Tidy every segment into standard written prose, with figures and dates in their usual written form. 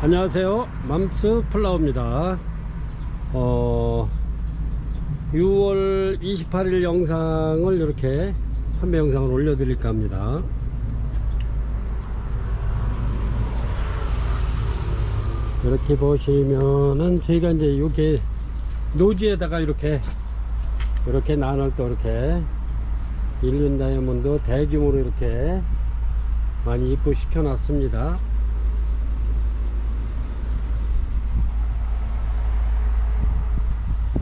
안녕하세요, 맘스 플라워입니다. 6월 28일 영상을 이렇게 판매 영상을 올려드릴까 합니다. 이렇게 보시면은 저희가 이제 이렇게 노지에다가 이렇게 나눌 또 이렇게 일륜 다이아몬드 대규모로 이렇게 많이 입고시켜 놨습니다.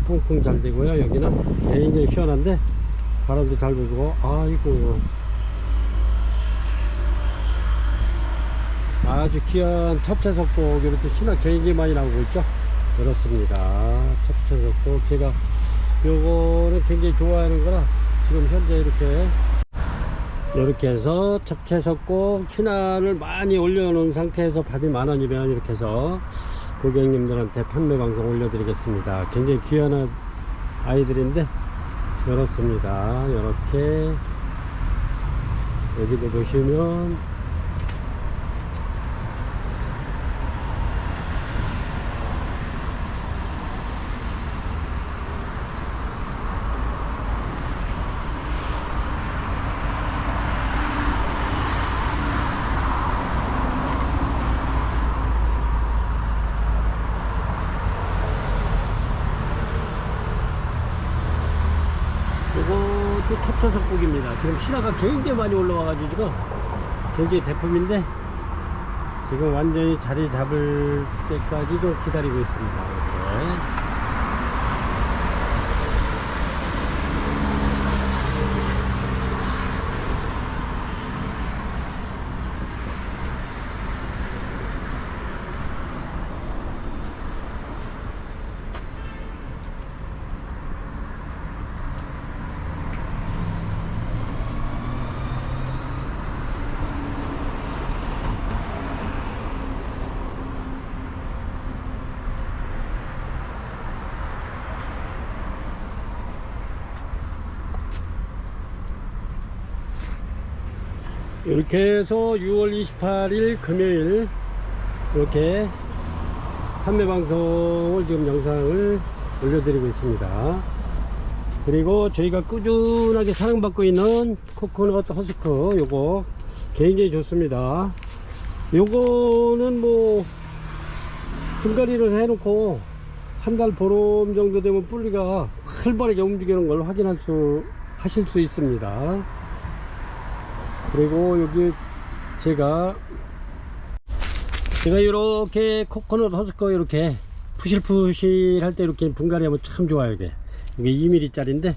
통풍 잘 되고요. 여기는 굉장히 시원한데 바람도 잘 불고, 아이고, 아주 귀한 첩채석곡 이렇게 신화 굉장히 많이 나오고 있죠. 그렇습니다. 첩채석곡 제가 요거는 굉장히 좋아하는 거라 지금 현재 이렇게 해서 첩채석곡 신화를 많이 올려놓은 상태에서 밥이 10,000원이면 이렇게 해서 고객님들한테 판매 방송 올려드리겠습니다. 굉장히 귀한 아이들인데 그렇습니다. 이렇게 여기도 보시면 이것도 첩채석곡입니다. 지금 신화가 굉장히 많이 올라와가지고 지금 굉장히 대품인데 지금 완전히 자리 잡을 때까지 좀 기다리고 있습니다. 이렇게. 이렇게 해서 6월 28일 금요일 이렇게 판매 방송을 지금 영상을 올려드리고 있습니다. 그리고 저희가 꾸준하게 사랑받고 있는 코코넛 허스크 요거 굉장히 좋습니다. 요거는 뭐 분갈이를 해놓고 한 달 보름 정도 되면 뿌리가 활발하게 움직이는 걸 하실 수 있습니다. 그리고 여기 제가 이렇게 코코넛 허스커 이렇게 푸실푸실 할 때 이렇게 분갈이 하면 참 좋아요. 이게 2mm 짜리인데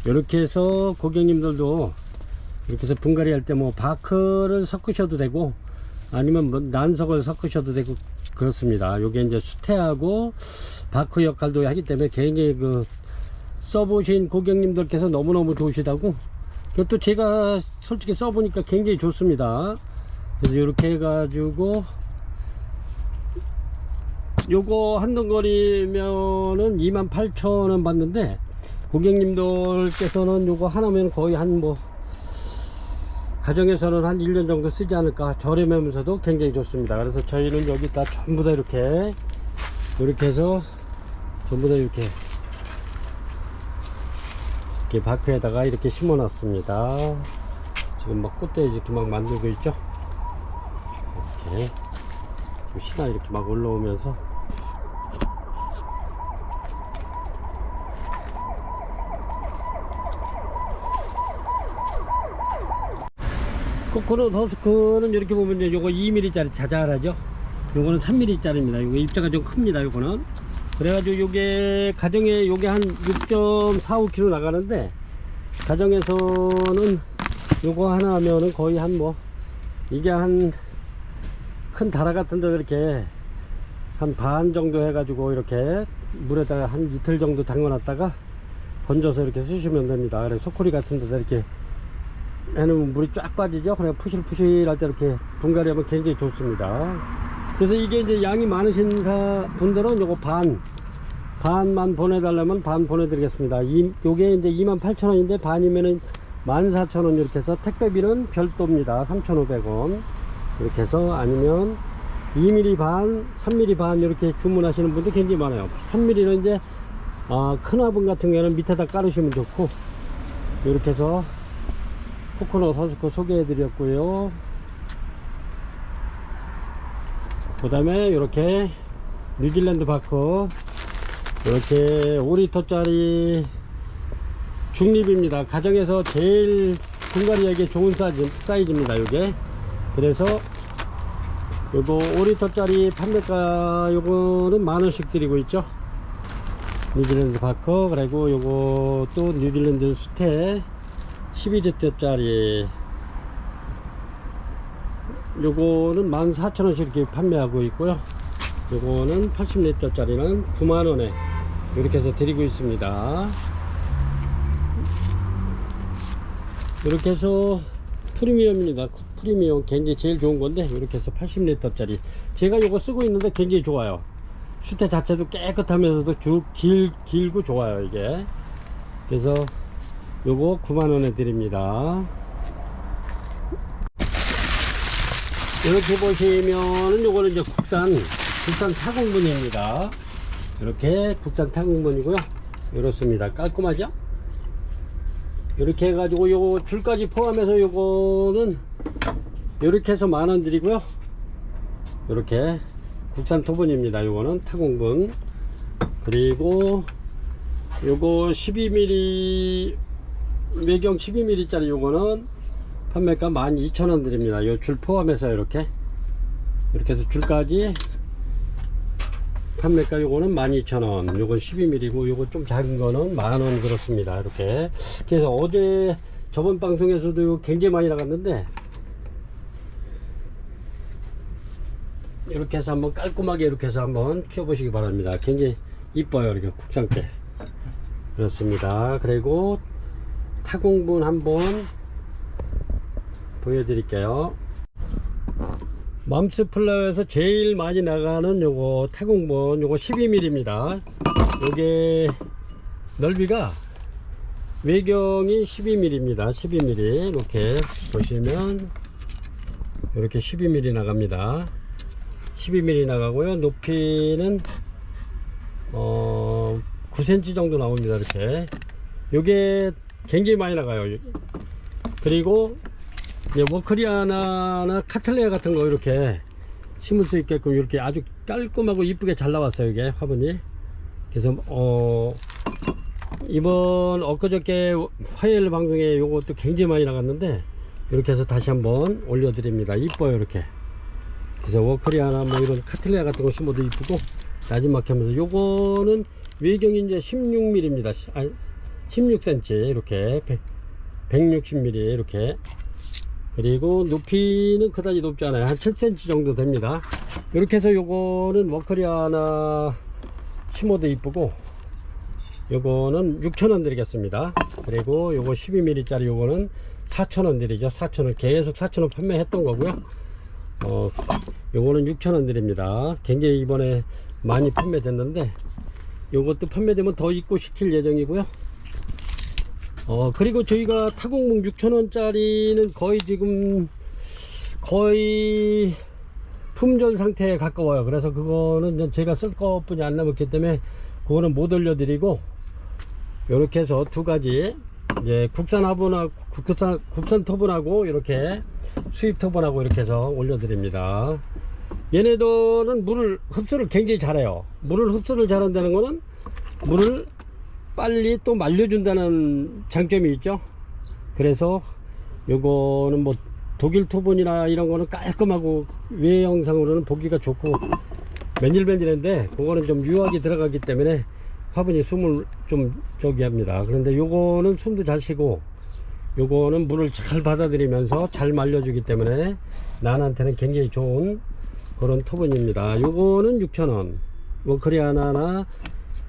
이렇게 해서 고객님들도 이렇게 해서 분갈이 할 때 뭐 바크를 섞으셔도 되고 아니면 뭐 난석을 섞으셔도 되고 그렇습니다. 요게 이제 수태하고 바크 역할도 하기 때문에 굉장히 써보신 고객님들께서 너무너무 좋으시다고, 또 제가 솔직히 써보니까 굉장히 좋습니다. 그래서 이렇게 해가지고 요거 한 덩거리면은 28,000원 받는데 고객님들께서는 요거 하나면 거의 가정에서는 한 1년 정도 쓰지 않을까, 저렴하면서도 굉장히 좋습니다. 그래서 저희는 여기다 전부 다 이렇게 해서 전부 다 이렇게 바크에다가 이렇게 심어 놨습니다. 지금 막 꽃대 이렇게 막 만들고 있죠. 이렇게 신화 이렇게 막 올라오면서 코코넛 허스크는 이렇게 보면 요거 2mm 짜리 자잘하죠. 요거는 3mm 짜리입니다. 요거 입자가 좀 큽니다. 요거는 그래가지고 요게 가정에 요게 한 6.45kg 나가는데 가정에서는 요거 하나 하면은 거의 이게 한 큰 다라 같은 데 이렇게 한 반 정도 해가지고 이렇게 물에다가 한 이틀 정도 담궈놨다가 건져서 이렇게 쓰시면 됩니다. 그래서 소쿠리 같은 데다 이렇게 해놓으면 물이 쫙 빠지죠. 그냥 푸실푸실 할 때 이렇게 분갈이 하면 굉장히 좋습니다. 그래서 이게 이제 양이 많으신 분들은 요거 반만 보내달라면 반 보내드리겠습니다. 요게 이제 28,000원인데 반이면은 14,000원 이렇게 해서 택배비는 별도입니다. 3,500원 이렇게 해서, 아니면 2mm 반, 3mm 반 이렇게 주문하시는 분들 굉장히 많아요. 3mm는 이제 큰 화분 같은 경우는 밑에다 깔으시면 좋고, 이렇게 해서 코코넛 허스코 소개해 드렸고요. 그 다음에 이렇게 뉴질랜드 바커, 이렇게 5리터짜리 중립입니다. 가정에서 제일 분갈이에게 좋은 사이즈입니다. 요게. 그래서 요거 5리터짜리 판매가 요거는 만원씩 드리고 있죠. 뉴질랜드 바커. 그리고 요거 또 뉴질랜드 수태 12리터짜리 요거는 14,000원씩 이렇게 판매하고 있고요. 요거는 80리터짜리는 9만원에 이렇게 해서 드리고 있습니다. 이렇게 해서 프리미엄입니다. 프리미엄 굉장히 제일 좋은 건데, 이렇게 해서 80리터짜리 제가 요거 쓰고 있는데 굉장히 좋아요. 수태 자체도 깨끗하면서도 길고 좋아요 이게. 그래서 요거 9만원에 드립니다. 이렇게 보시면은 요거는 이제 국산 타공분입니다. 이렇게 국산 타공분이고요. 이렇습니다. 깔끔하죠? 이렇게 해가지고 요 줄까지 포함해서 요거는 이렇게 해서 만원 드리고요. 이렇게 국산 토분입니다. 요거는 타공분. 그리고 요거 12mm 외경 12mm 짜리 요거는 판매가 12,000원 드립니다. 요 줄 포함해서 이렇게 해서 줄까지 판매가 요거는 12,000원, 요건 12mm고 요거 좀 작은 거는 만원 그렇습니다. 이렇게. 그래서 어제 저번 방송에서도 굉장히 많이 나갔는데, 이렇게 해서 한번 깔끔하게 이렇게 해서 한번 키워보시기 바랍니다. 굉장히 이뻐요. 이렇게 국산께. 그렇습니다. 그리고 타공분 한번 보여드릴게요. 맘스 플라워에서 제일 많이 나가는 요거 타공분, 요거 12mm입니다. 요게 넓이가 외경이 12mm입니다. 12mm. 이렇게 보시면 이렇게 12mm 나갑니다. 12mm 나가고요. 높이는 9cm 정도 나옵니다. 이렇게. 요게 굉장히 많이 나가요. 그리고 워크리아나나 카틀레아 같은 거 이렇게 심을 수 있게끔 이렇게 아주 깔끔하고 이쁘게 잘 나왔어요. 이게 화분이. 그래서 이번 엊그저께 화요일 방송에 요것도 굉장히 많이 나갔는데, 이렇게 해서 다시 한번 올려드립니다. 이뻐요. 이렇게. 그래서 워크리아나 뭐 이런 카틀레아 같은 거 심어도 이쁘고 나지막히 하면서, 요거는 외경이 이제 16mm입니다. 16cm 이렇게 160mm 이렇게. 그리고 높이는 그다지 높지 않아요. 한 7cm 정도 됩니다. 이렇게 해서 요거는 워크리아나 심어도 이쁘고, 요거는 6,000원 드리겠습니다. 그리고 요거 12mm 짜리 요거는 4,000원 드리죠. 4,000원. 계속 4,000원 판매했던 거고요. 요거는 6,000원 드립니다. 굉장히 이번에 많이 판매됐는데, 요것도 판매되면 더 입고시킬 예정이고요. 그리고 저희가 타공문 6,000원짜리는 거의 지금 거의 품절 상태에 가까워요. 그래서 그거는 제가 쓸 것뿐이 안 남았기 때문에 그거는 못 올려드리고, 이렇게 해서 두 가지, 이제 국산 화분하고 국산 토분하고 이렇게 수입 토분하고 이렇게 해서 올려드립니다. 얘네들은 물을 흡수를 굉장히 잘해요. 물을 흡수를 잘한다는 거는 물을 빨리 또 말려준다는 장점이 있죠. 그래서 요거는 뭐 독일 토분이나 이런 거는 깔끔하고 외형상으로는 보기가 좋고 맨질맨질한데, 그거는 좀 유학이 들어가기 때문에 화분이 숨을 좀 저기 합니다. 그런데 요거는 숨도 잘 쉬고, 요거는 물을 잘 받아들이면서 잘 말려주기 때문에 난한테는 굉장히 좋은 그런 토분입니다. 요거는 6,000원. 워크리아나나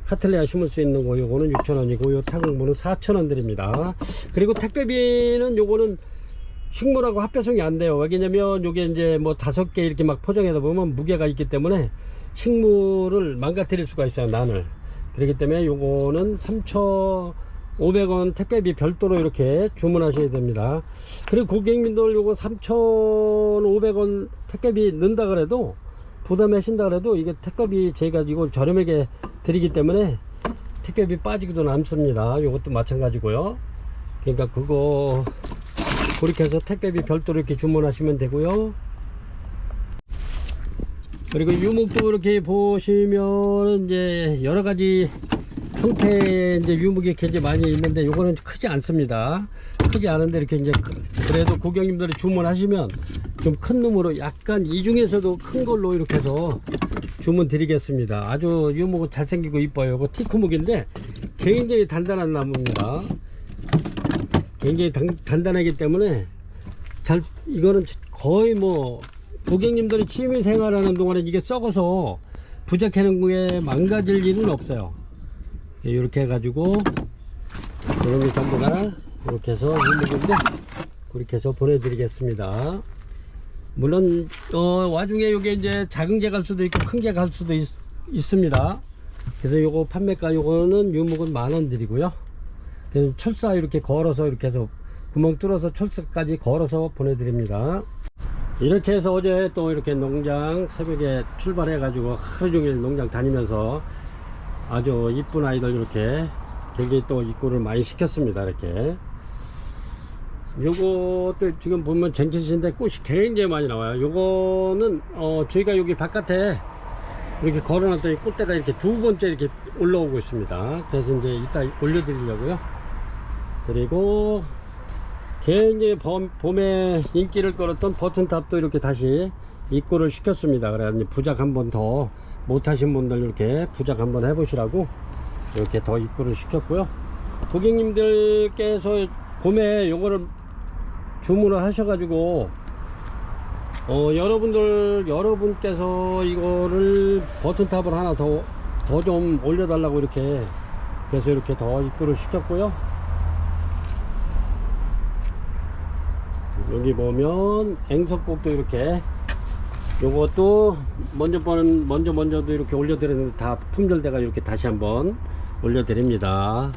카틀레아 심을 수 있는 거 요거는 6,000원이고, 요 타공분은 4,000원 드립니다. 그리고 택배비는 요거는 식물하고 합배송이 안 돼요. 왜냐면 요게 이제 뭐 5개 이렇게 막 포장하다 보면 무게가 있기 때문에 식물을 망가뜨릴 수가 있어요. 난을. 그렇기 때문에 요거는 3,500원 택배비 별도로 이렇게 주문하셔야 됩니다. 그리고 고객님들 요거 3,500원 택배비 넣는다 그래도 부담하신다 그래도 이게 택배비 제가 이걸 저렴하게 드리기 때문에 택배비 빠지기도 남습니다. 이것도 마찬가지고요. 그러니까 그거 그렇게 해서 택배비 별도로 이렇게 주문하시면 되고요. 그리고 유목도 이렇게 보시면 이제 여러 가지 형태의 이제 유목이 굉장히 많이 있는데 요거는 크지 않습니다. 크지 않은데 이렇게 이제 그래도 고객님들이 주문하시면 좀 큰 놈으로 약간 이 중에서도 큰 걸로 이렇게 해서 주문 드리겠습니다. 아주 유목은 잘생기고 이뻐요. 이거 티크목인데 굉장히 단단한 나무입니다. 굉장히 단단하기 때문에 이거는 거의 뭐 고객님들이 취미 생활하는 동안에 이게 썩어서 부작하는 거에 망가질 일은 없어요. 이렇게 해가지고 이런 게 전부 다 이렇게 해서 유목인데 그렇게 해서 보내드리겠습니다. 물론 와중에 이게 이제 작은 게 갈 수도 있고 큰 게 갈 수도 있습니다. 그래서 요거 판매가 요거는 유목은 10,000원 드리고요. 그래서 철사 이렇게 걸어서 이렇게 해서 구멍 뚫어서 철사까지 걸어서 보내드립니다. 이렇게 해서 어제 또 이렇게 농장 새벽에 출발해 가지고 하루 종일 농장 다니면서 아주 이쁜 아이들 이렇게 굉장히 또 입고를 많이 시켰습니다. 이렇게 요것도 지금 보면 쟁켓인데 꽃이 굉장히 많이 나와요. 요거는 저희가 여기 바깥에 이렇게 걸어놨더니 꽃대가 이렇게 두 번째 이렇게 올라오고 있습니다. 그래서 이제 이따 올려드리려고요. 그리고 굉장히 봄에 인기를 끌었던 버튼탑도 이렇게 다시 입고를 시켰습니다. 그래서 부작 한번 더 못하신 분들 이렇게 부작 한번 해보시라고 이렇게 더 입고를 시켰고요. 고객님들께서 봄에 요거를 주문을 하셔가지고 여러분께서 이거를 버튼탑을 하나 더 좀 올려달라고 이렇게 그래서 이렇게 더 입고를 시켰고요. 여기 보면 앵석곡도 이렇게 요것도 먼저도 이렇게 올려드렸는데 다 품절돼가 이렇게 다시 한번 올려드립니다.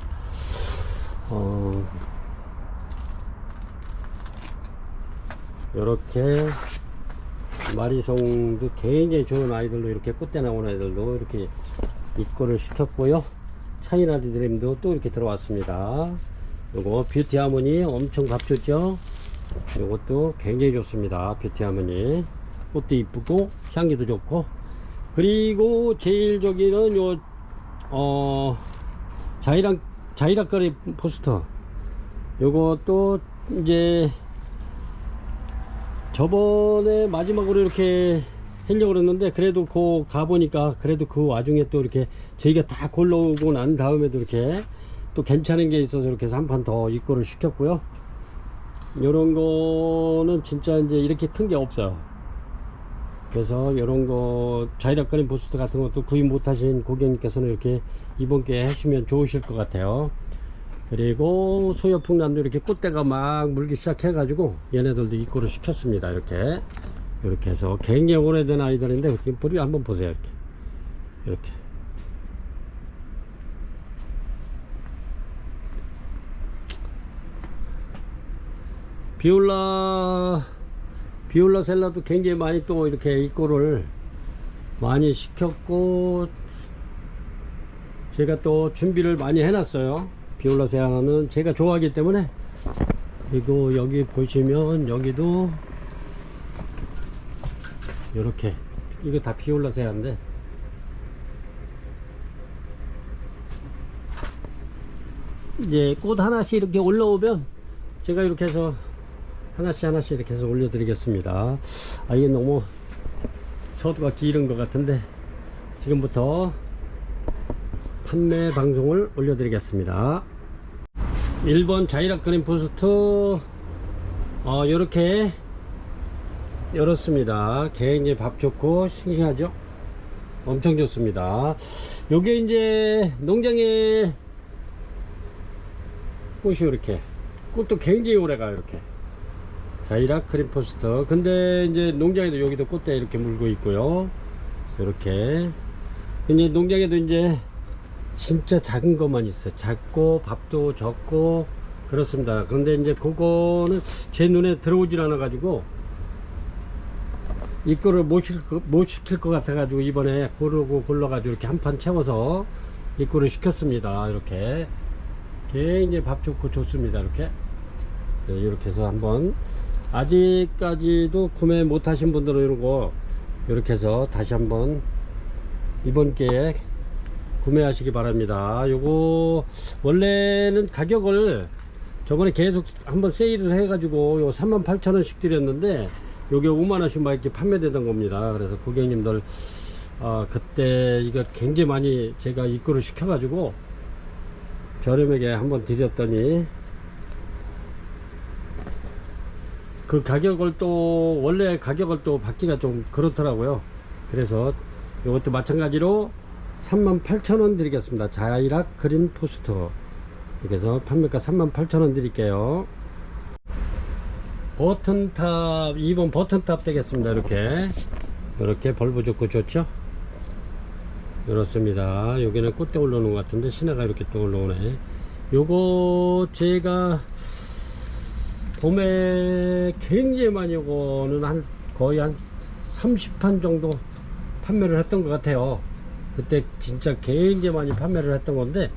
요렇게 마리송도 굉장히 좋은 아이들로 이렇게 꽃대 나오는 아이들도 이렇게 입고를 시켰고요. 차이나리 드림도 또 이렇게 들어왔습니다. 요거 뷰티 하모니 엄청 값 좋죠. 요것도 굉장히 좋습니다. 뷰티 하모니 꽃도 이쁘고 향기도 좋고. 그리고 제일 저기는 요 자이락거리 포스터 요것도 이제 저번에 마지막으로 이렇게 하려고 그랬는데 그래도 가보니까 그래도 그 와중에 또 이렇게 저희가 다 골라오고 난 다음에도 이렇게 또 괜찮은 게 있어서 이렇게 해서 한 판 더 입고를 시켰고요. 요런 거는 진짜 이제 이렇게 큰 게 없어요. 그래서 요런 거 자이락거리 포스터 같은 것도 구입 못하신 고객님께서는 이렇게 이번 기회에 하시면 좋으실 것 같아요. 그리고 소여풍란도 이렇게 꽃대가 막 물기 시작해 가지고 얘네들도 입고를 시켰습니다. 이렇게 해서 굉장히 오래된 아이들인데 뿌리 한번 보세요. 이렇게 비올라 셀라도 굉장히 많이 또 이렇게 입고를 많이 시켰고 제가 또 준비를 많이 해놨어요. 비올라 세아는 제가 좋아하기 때문에. 그리고 여기 보시면 여기도 이렇게 이거 다 비올라 세아인데 이제 꽃 하나씩 이렇게 올라오면 제가 이렇게 해서 하나씩 이렇게 해서 올려드리겠습니다. 이게 너무 서두가 길은 것 같은데 지금부터 판매 방송을 올려드리겠습니다. 1번 자이락그린 포스트 요렇게 열었습니다. 굉장히 밥 좋고 싱싱하죠. 엄청 좋습니다. 요게 이제 농장에 꽃이 이렇게 꽃도 굉장히 오래가요. 이렇게 자이락 크림 포스터. 근데 이제 농장에도 여기도 꽃대 이렇게 물고 있고요. 이렇게 이제 농장에도 이제 진짜 작은 것만 있어요. 작고 밥도 적고 그렇습니다. 그런데 이제 그거는 제 눈에 들어오질 않아 가지고 입고를 못 시킬 것 같아 가지고 이번에 골라 가지고 이렇게 한 판 채워서 입고를 시켰습니다. 이렇게 굉장히 밥 좋고 좋습니다. 이렇게 네, 이렇게 해서 한번 아직까지도 구매 못 하신 분들은 이런 거 이렇게 해서 다시 한번 이번 기회에 구매하시기 바랍니다. 요거 원래는 가격을 저번에 계속 한번 세일을 해 가지고 요 38,000원씩 드렸는데 요게 5만원씩 막 이렇게 판매되던 겁니다. 그래서 고객님들 그때 이거 굉장히 많이 제가 입고를 시켜 가지고 저렴하게 한번 드렸더니 그 가격을 또 원래 가격을 또 받기가 좀 그렇더라고요. 그래서 이것도 마찬가지로 38,000원 드리겠습니다. 자이락 그린 포스터 이렇게 해서 판매가 38,000원 드릴게요. 버튼탑 2번 버튼탑 되겠습니다. 이렇게 벌브 좋고 좋죠. 이렇습니다. 여기는 꽃대 올라오는 것 같은데 시내가 이렇게 또 올라오네. 요거 제가 봄에 굉장히 많이 요거는 거의 한 30판 정도 판매를 했던 것 같아요. 그때 진짜 굉장히 많이 판매를 했던 건데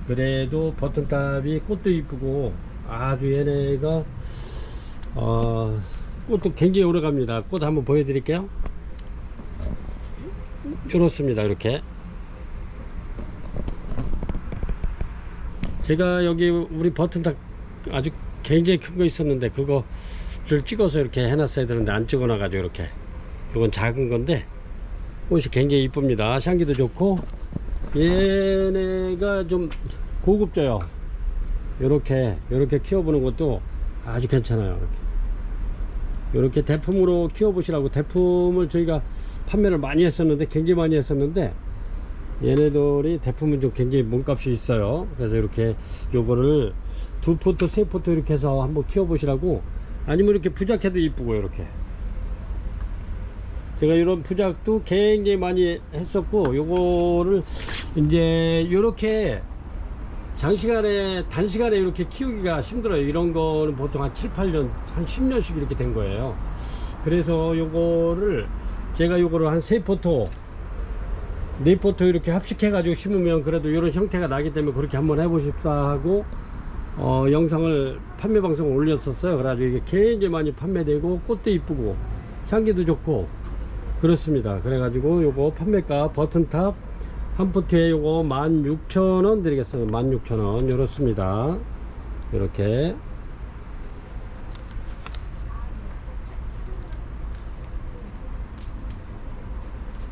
그래도 버튼탑이 꽃도 이쁘고 아주 얘네가 꽃도 굉장히 오래 갑니다. 꽃 한번 보여드릴게요. 이렇습니다. 이렇게 제가 여기 우리 버튼탑 아주 굉장히 큰 거 있었는데 그거를 찍어서 이렇게 해놨어야 되는데 안 찍어 놔가지고 이렇게 이건 작은 건데 꽃이 굉장히 이쁩니다. 향기도 좋고 얘네가 좀 고급져요. 이렇게 키워보는 것도 아주 괜찮아요. 이렇게 대품으로 키워보시라고 대품을 저희가 판매를 많이 했었는데 굉장히 많이 했었는데 얘네들이 대품은 좀 굉장히 몸값이 있어요. 그래서 이렇게 요거를 2포트 3포트 이렇게 해서 한번 키워보시라고. 아니면 이렇게 부작해도 이쁘고 이렇게 제가 이런 부작도 굉장히 많이 했었고 요거를 이제 요렇게 단시간에 이렇게 키우기가 힘들어요. 이런 거는 보통 한 7, 8년 한 10년씩 이렇게 된 거예요. 그래서 요거를 제가 요거를 한 3포트 4포트 이렇게 합식해 가지고 심으면 그래도 이런 형태가 나기 때문에 그렇게 한번 해보십사 하고 영상을 판매 방송을 올렸었어요. 그래가지고 이게 굉장히 많이 판매되고 꽃도 이쁘고 향기도 좋고 그렇습니다. 그래가지고 요거 판매가 버튼탑 한 포트에 요거 16,000원 드리겠습니다. 16,000원 이렇습니다. 이렇게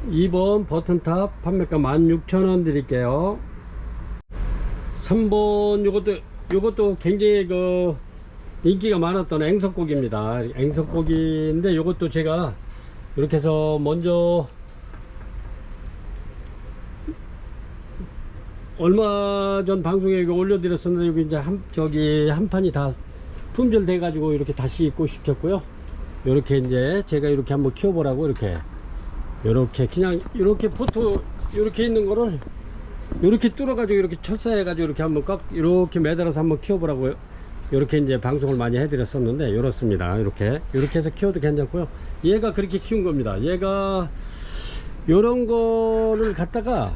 (2번) 버튼탑 판매가 16,000원 드릴게요. 3번 요것도 굉장히 인기가 많았던 앵석고기입니다. 앵석고기인데 요것도 제가 이렇게 해서 먼저 얼마 전 방송에 올려드렸었는데 여기 이제 한 판이 다 품절 돼 가지고 이렇게 다시 입고 시켰고요. 이렇게 이제 제가 이렇게 한번 키워보라고 이렇게 그냥 이렇게 포토 이렇게 있는 거를 이렇게 뚫어 가지고 이렇게 철사해 가지고 이렇게 한번 이렇게 매달아서 한번 키워보라고요. 이렇게 이제 방송을 많이 해드렸었는데 이렇습니다. 이렇게 해서 키워도 괜찮고요. 얘가 그렇게 키운 겁니다. 얘가 요런 거를 갖다가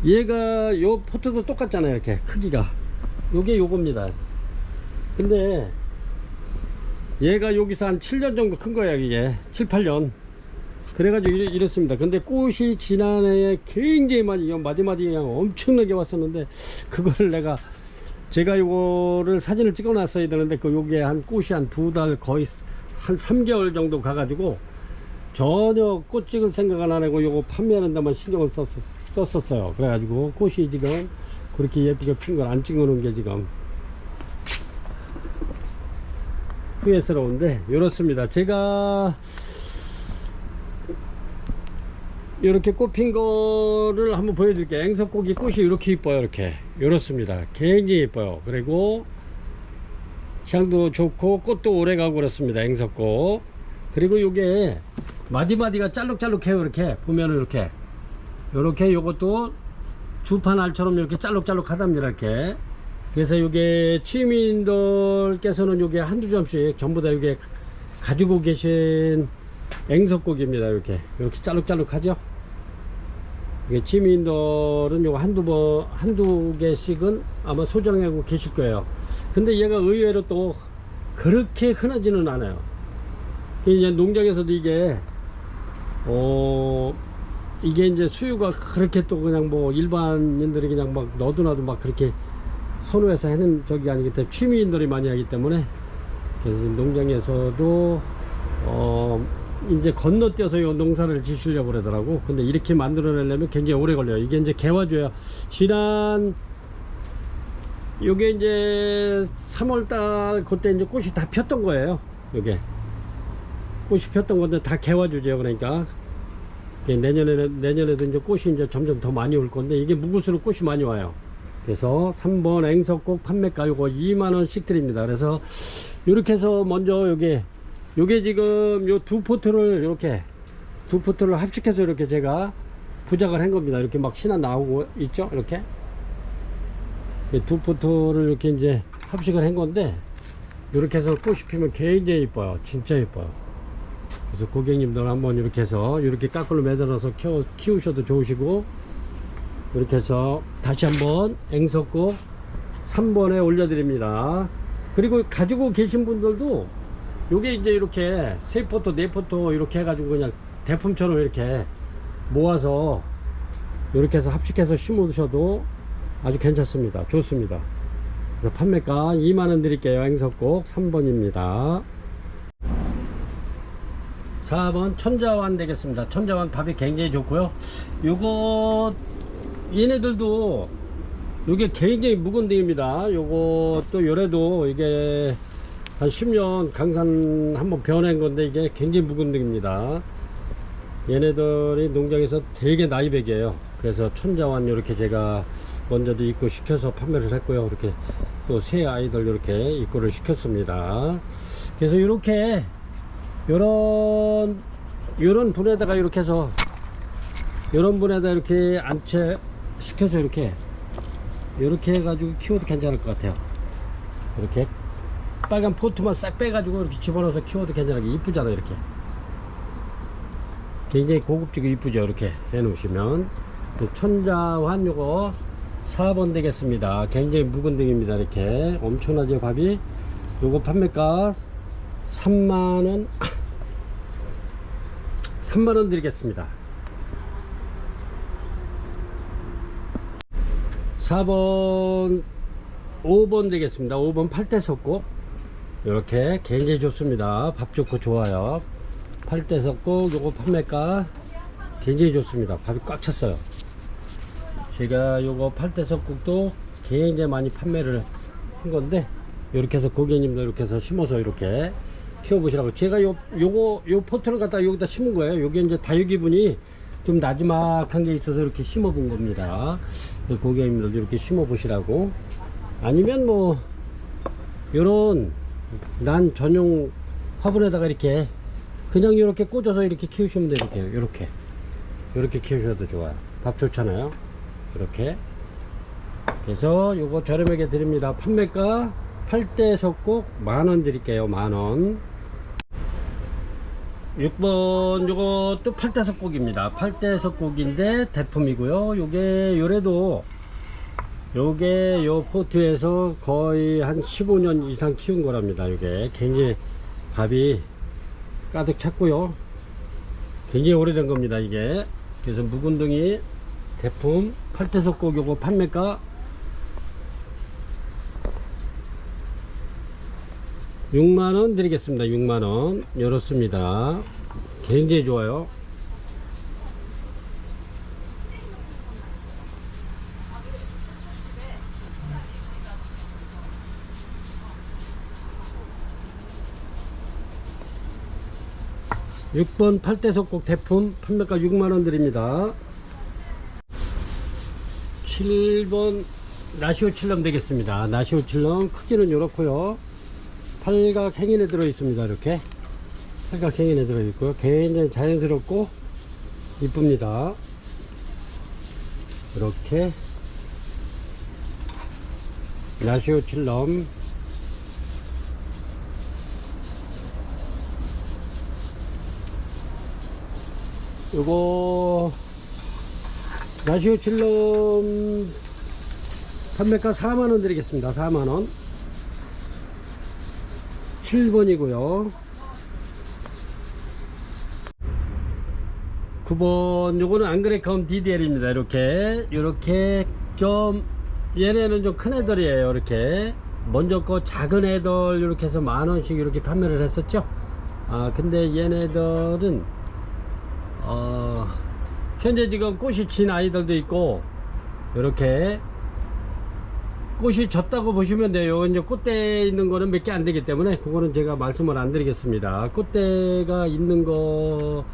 얘가 요 포트도 똑같잖아요. 이렇게 크기가 요게 요겁니다. 근데 얘가 여기서 한 7년 정도 큰 거야. 이게 7, 8년 그래가지고 이렇습니다. 근데 꽃이 지난해에 굉장히 많이 마디마디 그냥 엄청나게 왔었는데 그걸 제가 요거를 사진을 찍어 놨어야 되는데 요게 한 꽃이 한 2달 거의 한 3개월 정도 가가지고 전혀 꽃 찍을 생각은 안 하고 요거 판매하는 데만 신경을 썼었어요. 그래가지고 꽃이 지금 그렇게 예쁘게 핀 걸 안 찍어 놓은 게 지금 후회스러운데 이렇습니다. 제가 이렇게 꽃 핀 거를 한번 보여드릴게요. 앵석고기 꽃이 이렇게 이뻐요. 이렇습니다. 굉장히 이뻐요. 그리고 향도 좋고 꽃도 오래가고 그렇습니다. 앵석고. 그리고 요게 마디마디가 짤룩짤룩해요. 이렇게 보면은 이렇게 요것도 주판 알처럼 이렇게 짤룩짤룩하답니다. 그래서 요게 취미인들께서는 요게 한두 점씩 전부 다 요게 가지고 계신 앵석고기입니다. 이렇게 짤룩짤룩하죠. 이게 지민들은 요거 한두 개씩은 아마 소장하고 계실 거예요. 근데 얘가 의외로 또 그렇게 흔하지는 않아요. 이제 농장에서도 이게 이제 수요가 그렇게 또 그냥 뭐 일반인들이 그냥 막 너도나도 막 그렇게 선호해서 하는 적이 아니기 때문에 취미인들이 많이 하기 때문에, 그래서 농장에서도 이제 건너뛰어서 요 농사를 지시려고 그러더라고. 근데 이렇게 만들어내려면 굉장히 오래 걸려요. 이게 이제 개화줘야 요게 이제 3월달 그때 이제 꽃이 다 폈던 거예요. 요게 꽃이 폈던 건데 다 개화주죠. 그러니까 내년에도 이제 꽃이 이제 점점 더 많이 올 건데, 이게 묵을수록 꽃이 많이 와요. 그래서 3번 앵석곡 판매가 요거 2만원씩 드립니다. 그래서 요렇게 해서 먼저 요게 지금 요 두 포트를 이렇게 두 포트를 합식해서 이렇게 제가 부작을 한 겁니다. 이렇게 막 신화 나오고 있죠. 이렇게 두 포트를 이렇게 이제 합식을 한 건데, 이렇게 해서 꽃이 피면 굉장히 이뻐요. 진짜 이뻐요. 그래서 고객님들 한번 이렇게 해서 이렇게 까꿀로 매달아서 키우셔도 좋으시고, 이렇게 해서 다시 한번 앵석곡 3번에 올려드립니다. 그리고 가지고 계신 분들도 요게 이제 이렇게 3포토 4포토 이렇게 해가지고 그냥 대품처럼 이렇게 모아서 이렇게 해서 합식해서 심으셔도 아주 괜찮습니다. 좋습니다. 그래서 판매가 2만원 드릴게요. 앵석곡 3번입니다 4번 천자완 되겠습니다. 천자완 밥이 굉장히 좋고요. 요거 얘네들도 요게 굉장히 묵은 등입니다. 요거 또 요래도 이게 한 10년 강산 한번 변한 건데, 이게 굉장히 묵은 등입니다. 얘네들이 농장에서 되게 나이백이에요. 그래서 천자완 이렇게 제가 먼저도 입고 시켜서 판매를 했고요. 이렇게 또 새 아이들 이렇게 입고를 시켰습니다. 그래서 이렇게 요런 분에다가 이렇게 해서 요런 분에다 이렇게 안채 시켜서 이렇게 해가지고 키워도 괜찮을 것 같아요. 이렇게 빨간 포트만 싹 빼가지고 이렇게 집어넣어서 키워도 괜찮게 이쁘잖아요. 이렇게 굉장히 고급지고 이쁘죠. 이렇게 해놓으시면. 천자완 요거 4번 되겠습니다. 굉장히 묵은 등입니다. 이렇게 엄청나죠 밥이. 요거 판매가 3만원 3만원 드리겠습니다. 4번 5번 되겠습니다. 5번 팔대석곡 이렇게 굉장히 좋습니다. 밥 좋고 좋아요. 팔대석곡 요거 판매가 굉장히 좋습니다. 밥이 꽉 찼어요. 제가 요거 팔대석곡도 굉장히 많이 판매를 한 건데, 이렇게 해서 고객님도 이렇게 해서 심어서 이렇게 키워보시라고 제가 요 포트를 갖다 여기다 심은 거예요. 요게 이제 다육이분이 좀 나지막한 게 있어서 이렇게 심어 본 겁니다. 고객님들도 이렇게 심어 보시라고. 아니면 뭐 요런 난 전용 화분에다가 이렇게 그냥 이렇게 꽂아서 이렇게 키우시면 돼요. 이렇게 키우셔도 좋아요. 밥 좋잖아요. 이렇게. 그래서 요거 저렴하게 드립니다. 판매가 8대석곡 만원 드릴게요. 만원. 6번 요것도 8대석곡입니다. 8대석곡인데 대품이고요. 요래도 요게 요 포트에서 거의 한 15년 이상 키운 거랍니다. 요게 굉장히 밥이 가득 찼고요. 굉장히 오래된 겁니다. 이게. 그래서 묵은둥이 대품 8대석곡 요거 판매가 6만원 드리겠습니다. 6만원. 이렇습니다. 굉장히 좋아요. (6번) 8대석곡 대품 판매가 6만원 드립니다. 7번 나시오 칠럼 되겠습니다. 나시오 칠럼 크기는 이렇고요. 팔각 행인에 들어 있습니다. 이렇게 팔각 행인에 들어 있고요. 굉장히 자연스럽고 이쁩니다. 이렇게 나시오 칠럼 요거 라시오 칠럼 판매가 4만원 드리겠습니다. 4만원. 7번이고요 9번 요거는 앙그레컴 DDL입니다. 이렇게 좀 얘네는 좀 큰 애들이에요. 이렇게 먼저 거 작은 애들 이렇게 해서 만원씩 이렇게 판매를 했었죠. 근데 얘네들은 현재 지금 꽃이 진 아이들도 있고 이렇게 꽃이 졌다고 보시면 돼요. 이제 꽃대 있는 거는 몇 개 안 되기 때문에 그거는 제가 말씀을 안 드리겠습니다. 꽃대가 있는 거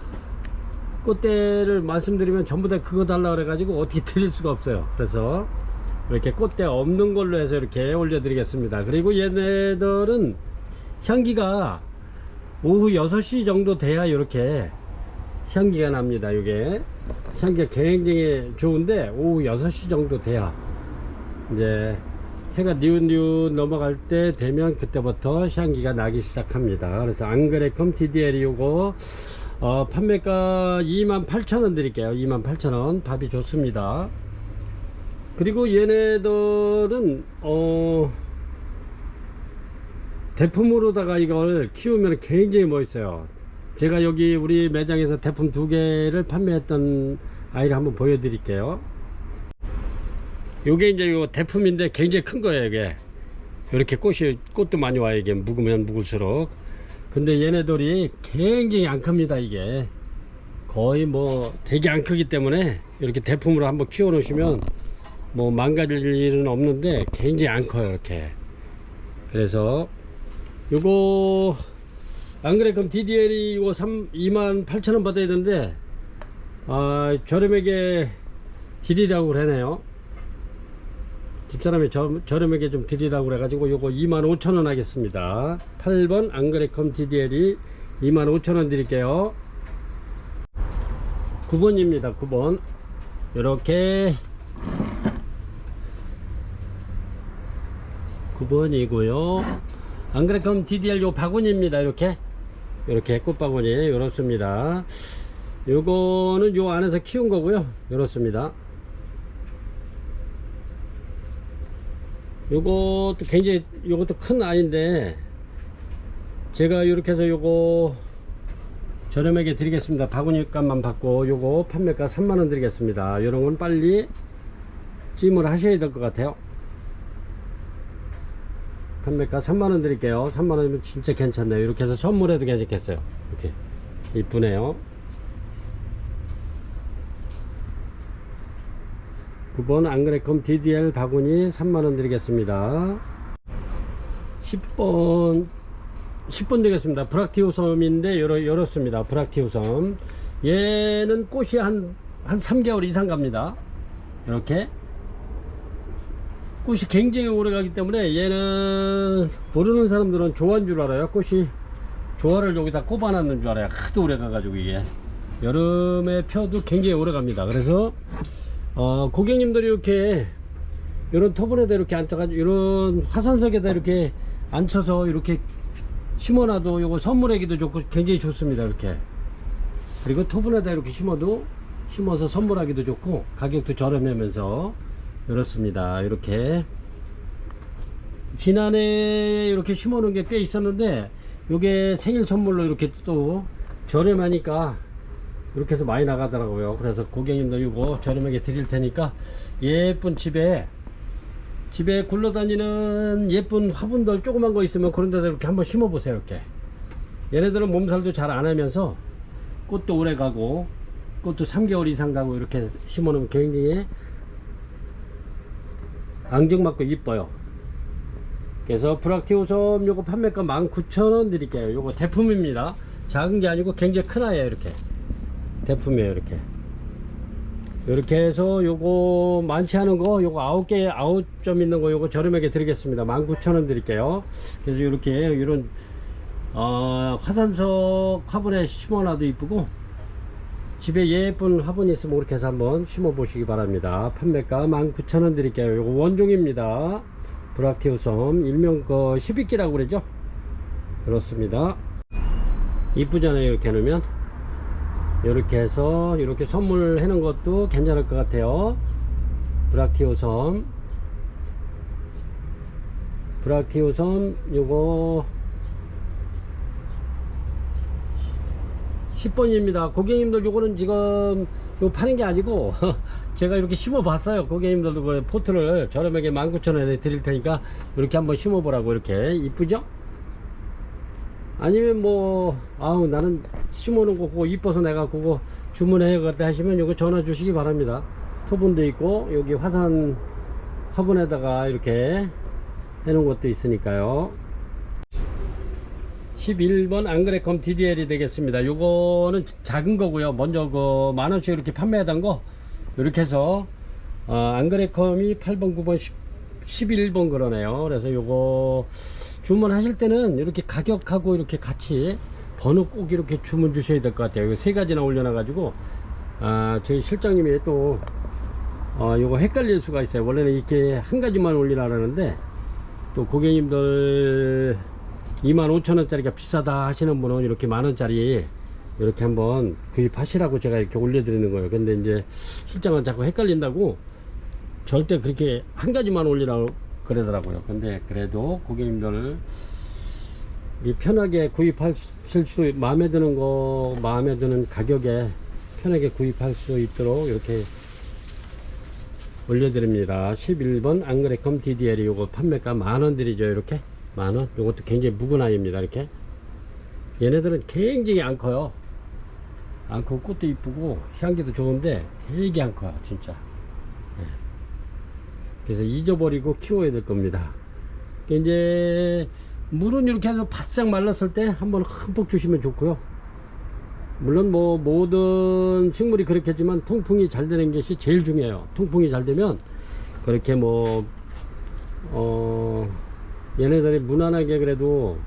꽃대를 말씀드리면 전부 다 그거 달라 그래 가지고 어떻게 드릴 수가 없어요. 그래서 이렇게 꽃대 없는 걸로 해서 이렇게 올려 드리겠습니다. 그리고 얘네들은 향기가 오후 6시 정도 돼야 이렇게 향기가 납니다. 이게 향기가 굉장히 좋은데 오후 6시 정도 돼야 이제 해가 니웃니웃 넘어갈 때 되면 그때부터 향기가 나기 시작합니다. 그래서 앙그레컴 DDL이 요거 판매가 28,000원 드릴게요. 28,000원. 밥이 좋습니다. 그리고 얘네들은 대품으로다가 이걸 키우면 굉장히 멋있어요. 제가 여기 우리 매장에서 대품 2개를 판매했던 아이를 한번 보여드릴게요. 요게 이제 요 대품인데 굉장히 큰 거예요. 이게 이렇게 꽃도 많이 와요. 이게 묵으면 묵을수록. 근데 얘네들이 굉장히 안 큽니다. 이게 거의 뭐 되게 안 크기 때문에 이렇게 대품으로 한번 키워 놓으시면 뭐 망가질 일은 없는데 굉장히 안 커요. 이렇게. 그래서 요거 안 그래 그럼 DDL이 이거 28,000원 받아야 되는데 저렴하게 드리라고 그러네요. 집사람이 저렴하게 좀 드리라고 그래가지고 요거 25,000원 하겠습니다. 8번 앙그레컴 DDL이 25,000원 드릴게요. 9번입니다. 9번 요렇게 9번이고요 앙그레컴 DDL 요 바구니입니다. 이렇게 꽃바구니 요렇습니다. 요거는 요 안에서 키운 거고요. 요렇습니다. 요것도 굉장히 요것도 큰 아이인데 제가 이렇게 해서 요거 저렴하게 드리겠습니다. 바구니 값만 받고 요거 판매가 3만원 드리겠습니다. 요런건 빨리 찜을 하셔야 될 것 같아요. 판매가 3만원 드릴게요. 3만원이면 진짜 괜찮네요. 이렇게 해서 선물해도 괜찮겠어요. 이렇게 이쁘네요. 9번 앙그레컴 DDL 바구니 3만원 드리겠습니다. 10번 되겠습니다. 브락티오섬인데 요렇습니다. 브락티오섬 얘는 꽃이 한 3개월 이상 갑니다. 이렇게 꽃이 굉장히 오래 가기 때문에 얘는 모르는 사람들은 조화인 줄 알아요. 꽃이 조화를 여기다 꼽아놨는 줄 알아요. 하도 오래 가가지고 이게 여름에 펴도 굉장히 오래 갑니다. 그래서 고객님들이 이렇게 이런 토분에다 이렇게 앉혀가지고 이런 화산석에다 이렇게 앉혀서 이렇게 심어놔도 요거 선물하기도 좋고 굉장히 좋습니다. 이렇게 그리고 토분에다 이렇게 심어서 선물하기도 좋고 가격도 저렴하면서 이렇습니다. 이렇게 지난해 이렇게 심어 놓은 게 꽤 있었는데 요게 생일 선물로 이렇게 또 저렴하니까 이렇게 해서 많이 나가더라고요. 그래서 고객님들 이거 저렴하게 드릴 테니까 예쁜 집에 굴러다니는 예쁜 화분들 조그만 거 있으면 그런 데다 이렇게 한번 심어 보세요. 이렇게 얘네들은 몸살도 잘 안 하면서 꽃도 오래 가고 꽃도 3개월 이상 가고 이렇게 심어 놓으면 굉장히 앙증맞고 이뻐요. 그래서 브락티오섬 요거 판매가 19,000원 드릴게요. 요거 대품입니다. 작은 게 아니고 굉장히 큰 아이예요. 이렇게 대품이에요. 이렇게 해서 요거 많지 않은 거 요거 9점 있는 거 요거 저렴하게 드리겠습니다. 19,000원 드릴게요. 그래서 이렇게 이런 화산석 화분에 심어놔도 이쁘고 집에 예쁜 화분이 있으면 그렇게 해서 한번 심어 보시기 바랍니다. 판매가 19,000원 드릴게요. 요거 원종입니다. 브락티오섬 일명 그 12기라고 그러죠. 그렇습니다. 이쁘잖아요. 이렇게 놓으면 이렇게 해서 이렇게 선물해 놓은 것도 괜찮을 것 같아요. 브락티오섬 요거 10번입니다 고객님들. 요거는 지금 요 파는 게 아니고 제가 이렇게 심어 봤어요. 고객님들도 그 포트를 저렴하게 19,000원에 드릴 테니까 이렇게 한번 심어 보라고. 이렇게 이쁘죠? 아니면 뭐 아우 나는 심어 놓은 거 그거 이뻐서 내가 그거 주문해 갖다 하시면 요거 전화 주시기 바랍니다. 토분도 있고 여기 화산 화분에다가 이렇게 해 놓은 것도 있으니까요. 11번 앙그레컴 DDL이 되겠습니다. 요거는 작은 거고요. 먼저 그 만원씩 이렇게 판매하던 거 이렇게 해서 앙그레컴이 8번 9번 11번 그러네요. 그래서 요거 주문하실 때는 이렇게 가격하고 이렇게 같이 번호 꼭 이렇게 주문 주셔야 될 것 같아요. 이거 세 가지나 올려놔 가지고 저희 실장님이 또 요거 헷갈릴 수가 있어요. 원래는 이렇게 한 가지만 올리라 그러는데 또 고객님들 25,000원짜리가 비싸다 하시는 분은 이렇게 만원짜리 이렇게 한번 구입하시라고 제가 이렇게 올려드리는 거예요. 근데 이제 실장은 자꾸 헷갈린다고 절대 그렇게 한 가지만 올리라고 그러더라고요. 근데 그래도 고객님들 편하게 구입하실 수, 마음에 드는 거 마음에 드는 가격에 편하게 구입할 수 있도록 이렇게 올려드립니다. 11번 앙그레컴 DDL이 요거 판매가 만원 드리죠. 이렇게 만원. 요것도 굉장히 묵은 아이입니다. 이렇게 얘네들은 굉장히 안 커요. 안 크고 꽃도 이쁘고 향기도 좋은데 되게 안 커요 진짜. 네. 그래서 잊어버리고 키워야 될 겁니다. 이제 물은 이렇게 해서 바싹 말랐을 때 한번 흠뻑 주시면 좋고요. 물론 뭐 모든 식물이 그렇겠지만 통풍이 잘 되는 것이 제일 중요해요. 통풍이 잘 되면 그렇게 뭐 얘네들이 무난하게 그래도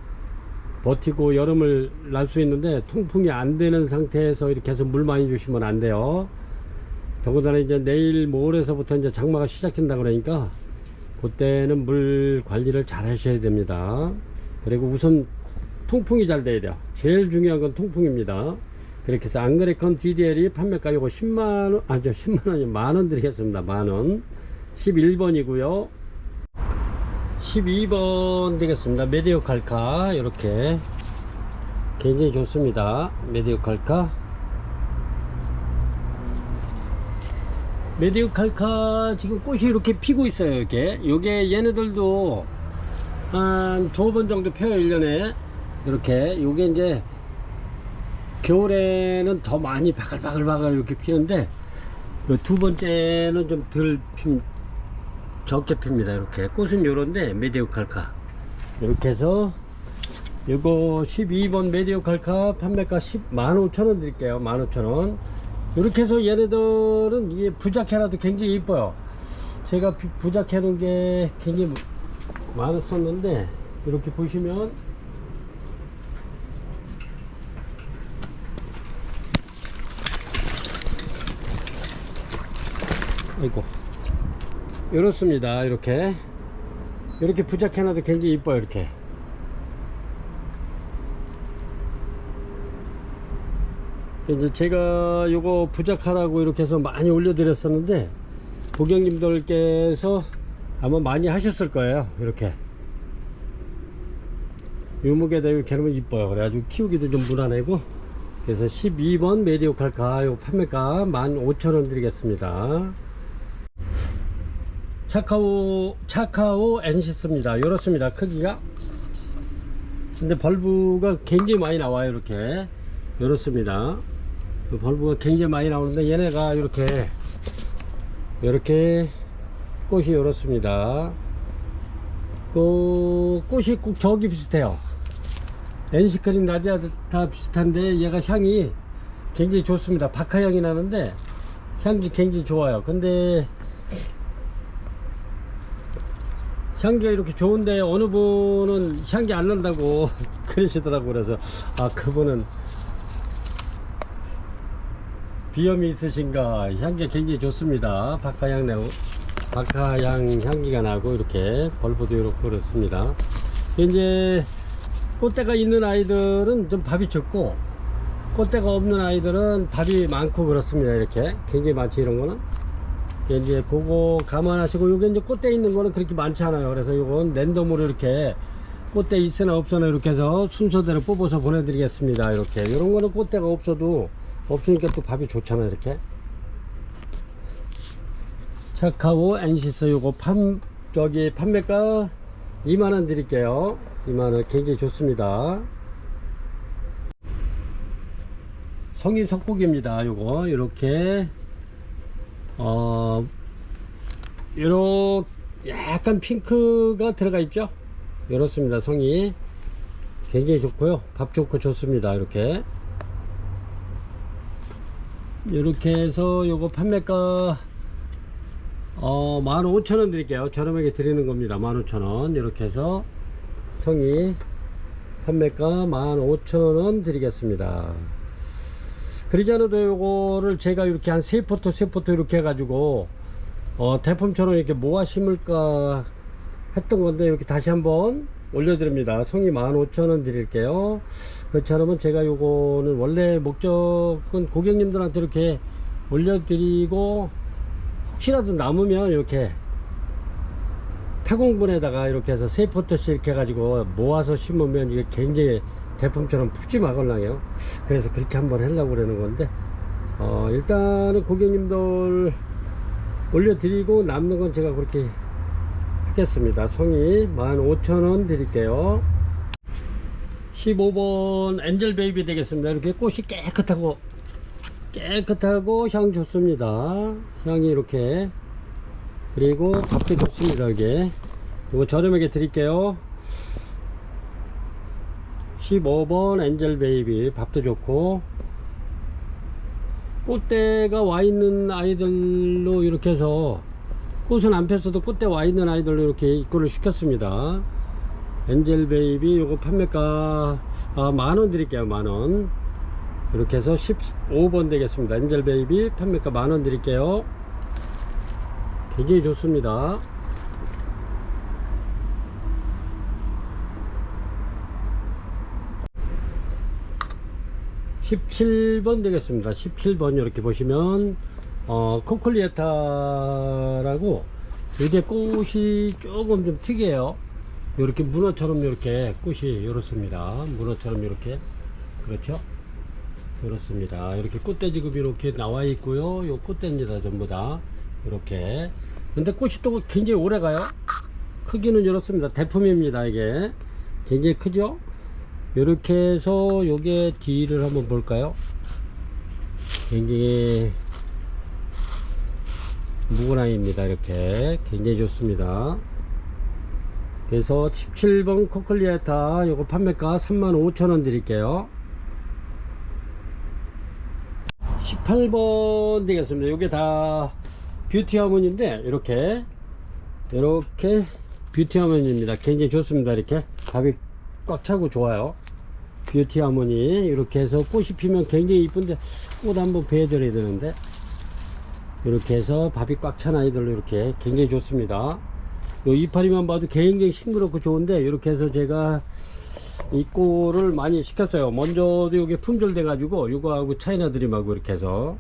버티고 여름을 날 수 있는데 통풍이 안 되는 상태에서 이렇게 해서 물 많이 주시면 안 돼요. 더군다나 이제 내일 모레서부터 이제 장마가 시작된다 그러니까 그때는 물 관리를 잘 하셔야 됩니다. 그리고 우선 통풍이 잘 돼야 돼요. 제일 중요한 건 통풍입니다. 그렇게 해서 앙그레컴 DDL이 판매가 요거 10만원, 아니죠 10만원이 만원 드리겠습니다. 만원. 11번이고요 12번 되겠습니다. 메디오 칼카. 이렇게 굉장히 좋습니다. 메디오 칼카. 메디오 칼카 지금 꽃이 이렇게 피고 있어요. 이렇게 요게 얘네들도 한 2번 정도 펴요 1년에. 이렇게 요게 이제 겨울에는 더 많이 바글바글 이렇게 피는데 요 두 번째는 좀 덜 적게 핍니다. 이렇게 꽃은 요런데 메디오 칼카 이렇게 해서 요거 12번 메디오 칼카 판매가 15,000원 드릴게요. 15,000원. 이렇게 해서 얘네들은 이게 부작해놔도 굉장히 이뻐요. 제가 부작해 놓은 게 굉장히 많았었는데 이렇게 보시면 아이고 이렇습니다. 이렇게 부작해 놔도 굉장히 이뻐요. 이렇게 이제 제가 요거 부작하라고 이렇게 해서 많이 올려 드렸었는데 고객님들께서 아마 많이 하셨을 거예요. 이렇게 유목에다 이렇게 하면 이뻐요. 그래가지고 키우기도 좀 무난하고. 그래서 12번 메디오 칼카 요 판매가 15,000원 드리겠습니다. 차카오 엔시스입니다. 이렇습니다. 크기가. 근데 벌브가 굉장히 많이 나와요. 이렇습니다. 벌브가 굉장히 많이 나오는데 얘네가 이렇게 꽃이 이렇습니다. 꽃이 꼭 저기 비슷해요. 엔시크린 라디아타 비슷한데 얘가 향이 굉장히 좋습니다. 박하 향이 나는데 향이 굉장히 좋아요. 근데 향기가 이렇게 좋은데 어느 분은 향기 안 난다고 그러시더라고요. 그래서 그분은 비염이 있으신가. 향기가 굉장히 좋습니다. 박하향 향기가 나고 이렇게 벌브도 이렇게 그렇습니다. 이제 꽃대가 있는 아이들은 좀 밥이 적고 꽃대가 없는 아이들은 밥이 많고 그렇습니다. 이렇게 굉장히 많죠. 이런 거는 이제 그거 감안하시고, 요게 이제 꽃대 있는 거는 그렇게 많지 않아요. 그래서 요건 랜덤으로 이렇게 꽃대 있으나 없으나 이렇게 해서 순서대로 뽑아서 보내드리겠습니다. 이렇게 이런 거는 꽃대가 없으니까 또 밥이 좋잖아요. 이렇게 차카오 엔시스 요거 판매가 2만원 드릴게요. 2만원 굉장히 좋습니다. 성인 석고기입니다. 요거 이렇게 요렇게 약간 핑크가 들어가 있죠. 이렇습니다. 성이 굉장히 좋고요. 밥 좋고 좋습니다. 이렇게 해서 요거 판매가 15,000원 드릴게요. 저렴하게 드리는 겁니다. 15,000원. 이렇게 해서 성이 판매가 15,000원 드리겠습니다. 그러지 않아도 요거를 제가 이렇게 한 3포트 이렇게 해가지고 대품처럼 이렇게 모아 심을까 했던 건데, 이렇게 다시 한번 올려드립니다. 성이 15,000원 드릴게요. 그렇지 않으면 제가 요거는 원래 목적은 고객님들한테 이렇게 올려드리고, 혹시라도 남으면 이렇게 타공분에다가 이렇게 해서 3포트씩 이렇게 해가지고 모아서 심으면 이게 굉장히 대품처럼 푸짐하걸랑요. 그래서 그렇게 한번 하려고 그러는 건데, 일단은 고객님들 올려드리고 남는 건 제가 그렇게 하겠습니다. 성이 15,000원 드릴게요. 15번 엔젤 베이비 되겠습니다. 이렇게 꽃이 깨끗하고 향 좋습니다. 향이 이렇게, 그리고 밥도 좋습니다. 이게 이거 저렴하게 드릴게요. 15번 엔젤 베이비 밥도 좋고, 꽃대가 와 있는 아이들로 이렇게 해서 꽃은 안 폈어도 꽃대 와 있는 아이들로 이렇게 입고를 시켰습니다. 엔젤 베이비 요거 판매가 10,000원 드릴게요. 10,000원. 이렇게 해서 15번 되겠습니다. 엔젤 베이비 판매가 10,000원 드릴게요. 굉장히 좋습니다. 17번 되겠습니다. 17번 이렇게 보시면 코클리에타라고, 이게 꽃이 조금 좀 특이해요. 이렇게 문어처럼 이렇게 꽃이 이렇습니다. 문어처럼 이렇게, 그렇죠? 이렇습니다. 이렇게 꽃대 지금 이렇게 나와 있고요. 요 꽃대입니다. 전부 다 이렇게. 근데 꽃이 또 굉장히 오래 가요. 크기는 이렇습니다. 대품입니다. 이게 굉장히 크죠. 이렇게 해서 요게 뒤를 한번 볼까요? 굉장히 묵은 아이입니다. 이렇게 굉장히 좋습니다. 그래서 17번 코클리에타 요거 판매가 35,000원 드릴게요. 18번 되겠습니다. 요게 다 뷰티 하모니인데, 이렇게 뷰티 하모니입니다. 굉장히 좋습니다. 이렇게 밥이 꽉 차고 좋아요. 뷰티 하모니 이렇게 해서 꽃이 피면 굉장히 이쁜데, 꽃 한번 베어드려야 되는데, 이렇게 해서 밥이 꽉 찬 아이들로 이렇게 굉장히 좋습니다. 요 이파리만 봐도 굉장히 싱그럽고 좋은데, 이렇게 해서 제가 이 꼴을 많이 시켰어요. 먼저도 요게 품절돼 가지고 요거하고 차이나 드림하고 이렇게 해서,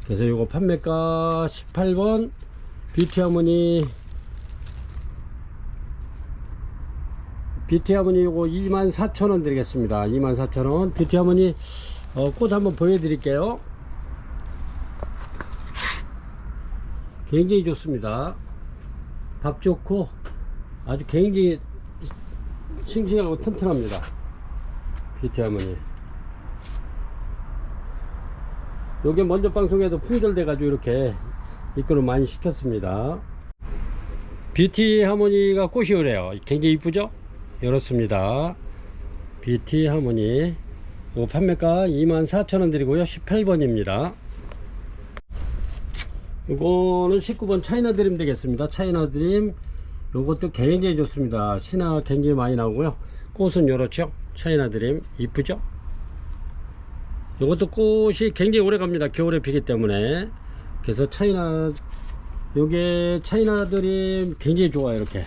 그래서 요거 판매가 18번 뷰티 하모니 요거 24,000원 드리겠습니다. 24,000원 뷰티 하모니 꽃 한번 보여드릴게요. 굉장히 좋습니다. 밥 좋고 아주 굉장히 싱싱하고 튼튼합니다. 뷰티 하모니 요게 먼저 방송에도 품절돼 가지고 이렇게 입고를 많이 시켰습니다. 뷰티 하모니가 꽃이 오래요. 굉장히 이쁘죠? 이렇습니다. 뷰티 하모니 요 판매가 24,000원 드리고요. 18번입니다. 이거는 19번 차이나 드림 되겠습니다. 차이나 드림 요것도 굉장히 좋습니다. 신화 굉장히 많이 나오고요. 꽃은 요렇죠. 차이나 드림 이쁘죠? 요것도 꽃이 굉장히 오래 갑니다. 겨울에 피기 때문에. 그래서 요게 차이나 드림 굉장히 좋아요. 이렇게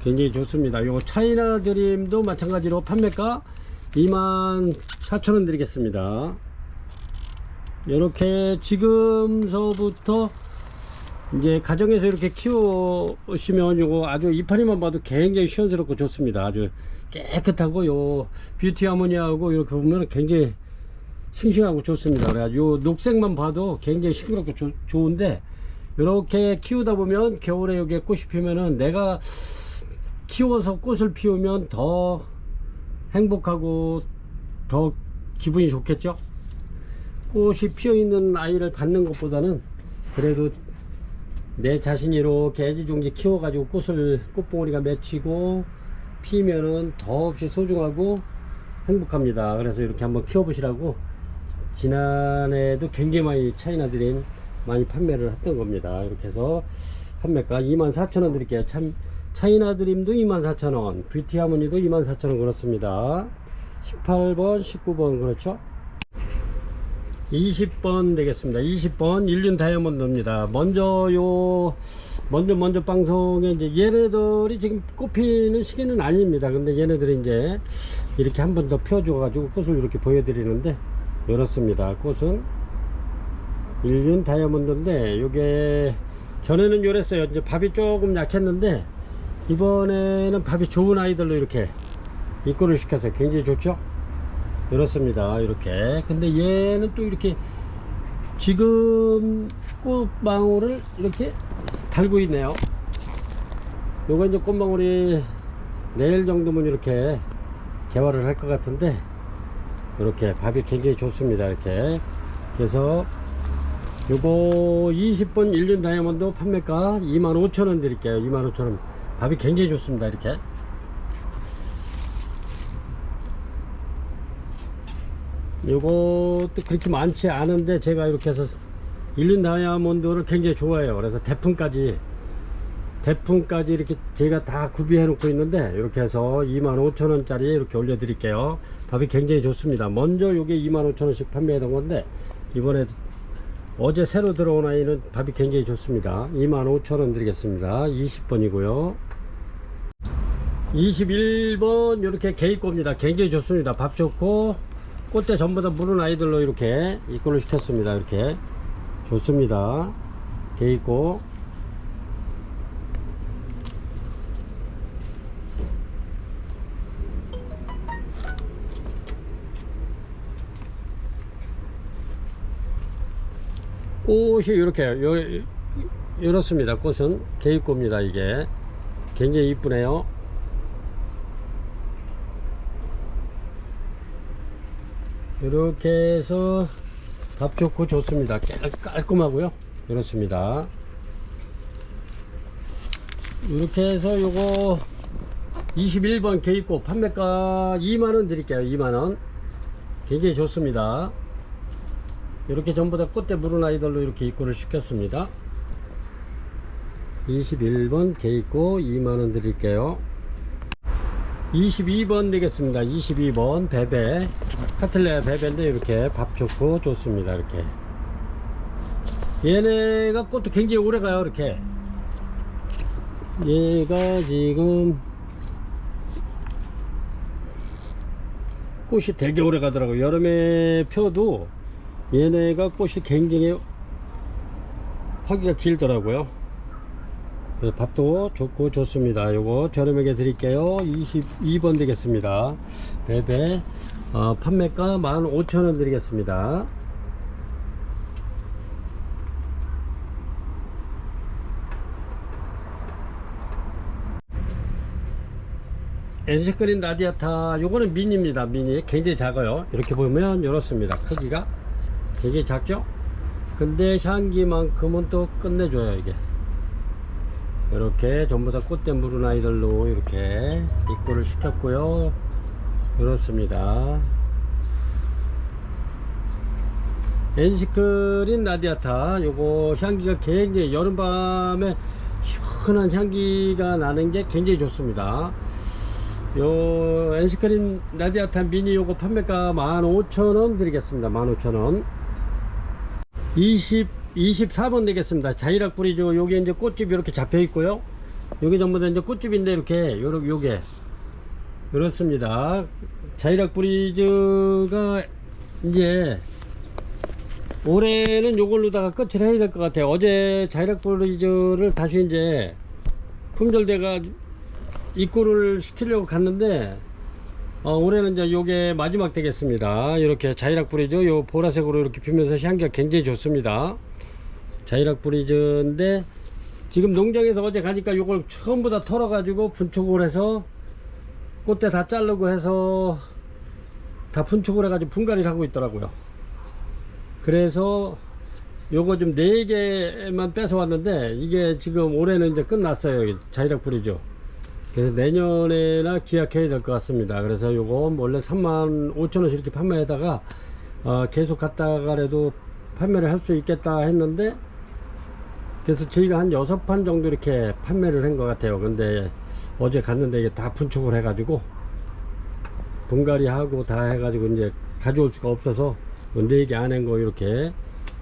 굉장히 좋습니다. 요 차이나 드림도 마찬가지로 판매가 24,000원 드리겠습니다. 이렇게 지금서부터 이제 가정에서 이렇게 키우시면 요거 아주 이파리만 봐도 굉장히 시원스럽고 좋습니다. 아주 깨끗하고 요 뷰티 하모니하고 이렇게 보면 굉장히 싱싱하고 좋습니다. 그래가지고 요 녹색만 봐도 굉장히 싱그럽고 좋은데 이렇게 키우다 보면 겨울에 여기에 꽃이 피면은 내가 키워서 꽃을 피우면 더 행복하고 더 기분이 좋겠죠. 꽃이 피어 있는 아이를 받는 것보다는 그래도 내 자신이 이렇게 애지중지 키워 가지고 꽃봉오리가 맺히고 피면은 더없이 소중하고 행복합니다. 그래서 이렇게 한번 키워 보시라고 지난해에도 굉장히 많이 차이나 드림 많이 판매를 했던 겁니다. 이렇게 해서 판매가 24,000원 드릴게요. 참 차이나 드림도 24,000원, 뷰티 하모니도 24,000원 그렇습니다. 18번 19번 그렇죠. 20번 되겠습니다. 20번 일륜 다이아몬드입니다. 먼저 방송에 이제 얘네들이 지금 꽃피는 시기는 아닙니다. 근데 얘네들이 이제 이렇게 한 번 더 펴줘 가지고 꽃을 이렇게 보여드리는데 이렇습니다. 꽃은 일륜 다이아몬드인데 요게 전에는 요랬어요. 이제 밥이 조금 약했는데 이번에는 밥이 좋은 아이들로 이렇게 입고를 시켜서 굉장히 좋죠. 이렇습니다. 이렇게. 근데 얘는 또 이렇게 지금 꽃망울을 이렇게 달고 있네요. 요거 이제 꽃망울이 내일 정도면 이렇게 개화를 할 것 같은데 이렇게 밥이 굉장히 좋습니다. 이렇게. 그래서 요거 20번 일륜 다이아몬드 판매가 25,000원 드릴게요. 25,000원. 밥이 굉장히 좋습니다. 이렇게. 요것도 그렇게 많지 않은데 제가 이렇게 해서 일륜 다이아몬드를 굉장히 좋아해요. 그래서 대품까지 이렇게 제가 다 구비해 놓고 있는데 이렇게 해서 25,000원 짜리 이렇게 올려 드릴게요. 밥이 굉장히 좋습니다. 먼저 요게 25,000원씩 판매했던 건데 이번에 어제 새로 들어온 아이는 밥이 굉장히 좋습니다. 25,000원 드리겠습니다. 20번이고요 21번 이렇게 개입고입니다. 굉장히 좋습니다. 밥 좋고 꽃대 전부 다 무른 아이들로 이렇게 입고를 시켰습니다. 이렇게 좋습니다. 개입고 꽃이 이렇게 이렇습니다. 꽃은 개입고입니다. 이게 굉장히 이쁘네요. 이렇게 해서 밥 좋고 좋습니다. 깔끔하고요. 이렇습니다. 이렇게 해서 요거 21번 개입고 판매가 2만원 드릴게요. 2만원. 굉장히 좋습니다. 이렇게 전부 다 꽃대 무른 아이들로 이렇게 입고를 시켰습니다. 21번 개입고 2만원 드릴게요. 22번 되겠습니다. 22번 베베 카틀레아 베베인데 이렇게 밥 좋고 좋습니다. 이렇게 얘네가 꽃도 굉장히 오래 가요. 이렇게 얘가 지금 꽃이 되게 오래 가더라고요. 여름에 펴도 얘네가 꽃이 굉장히 하기가 길더라고요. 밥도 좋고 좋습니다. 요거 저렴하게 드릴게요. 22번 되겠습니다. 베베 판매가 15,000원 드리겠습니다. 엔시크린 라디아타 요거는 미니입니다. 미니 굉장히 작아요. 이렇게 보면 이렇습니다. 크기가 굉장히 작죠. 근데 향기만큼은 또 끝내줘요. 이게 이렇게 전부 다 꽃대 무른 아이들로 이렇게 입고를 시켰고요. 그렇습니다. 엔시크린 라디아타 요거 향기가 굉장히 여름밤에 시원한 향기가 나는 게 굉장히 좋습니다. 요 엔시크린 라디아타 미니 요거 판매가 15,000원 드리겠습니다. 15,000원. 24번 되겠습니다. 자이락 뿌리죠. 여기 이제 꽃집이 이렇게 잡혀 있고요. 요게 전부 다 이제 꽃집인데 이렇게 요게 이렇습니다. 자이락 브리즈가 이제 올해는 요걸로다가 끝을 해야 될 것 같아요. 어제 자이락 브리즈를 다시 이제 품절대가 입고를 시키려고 갔는데 올해는 이제 요게 마지막 되겠습니다. 이렇게 자이락 브리즈 요 보라색으로 이렇게 피면서 향기가 굉장히 좋습니다. 자이락 브리즈인데 지금 농장에서 어제 가니까 요걸 전부 다 털어 가지고 분촉을 해서 꽃대 다 자르고 해서 다 분촉을 해 가지고 분갈이를 하고 있더라고요. 그래서 요거 좀 4개만 뺏어 왔는데 이게 지금 올해는 이제 끝났어요. 자이락 브리즈. 그래서 내년에나 기약해야 될 것 같습니다. 그래서 요거 원래 35,000원씩 이렇게 판매하다가 계속 갔다가라도 판매를 할 수 있겠다 했는데, 그래서 저희가 한 6판 정도 이렇게 판매를 한 것 같아요. 근데 어제 갔는데 이게 다 분촉을 해가지고 분갈이 하고 다 해가지고 이제 가져올 수가 없어서 4개 안 한 거 이렇게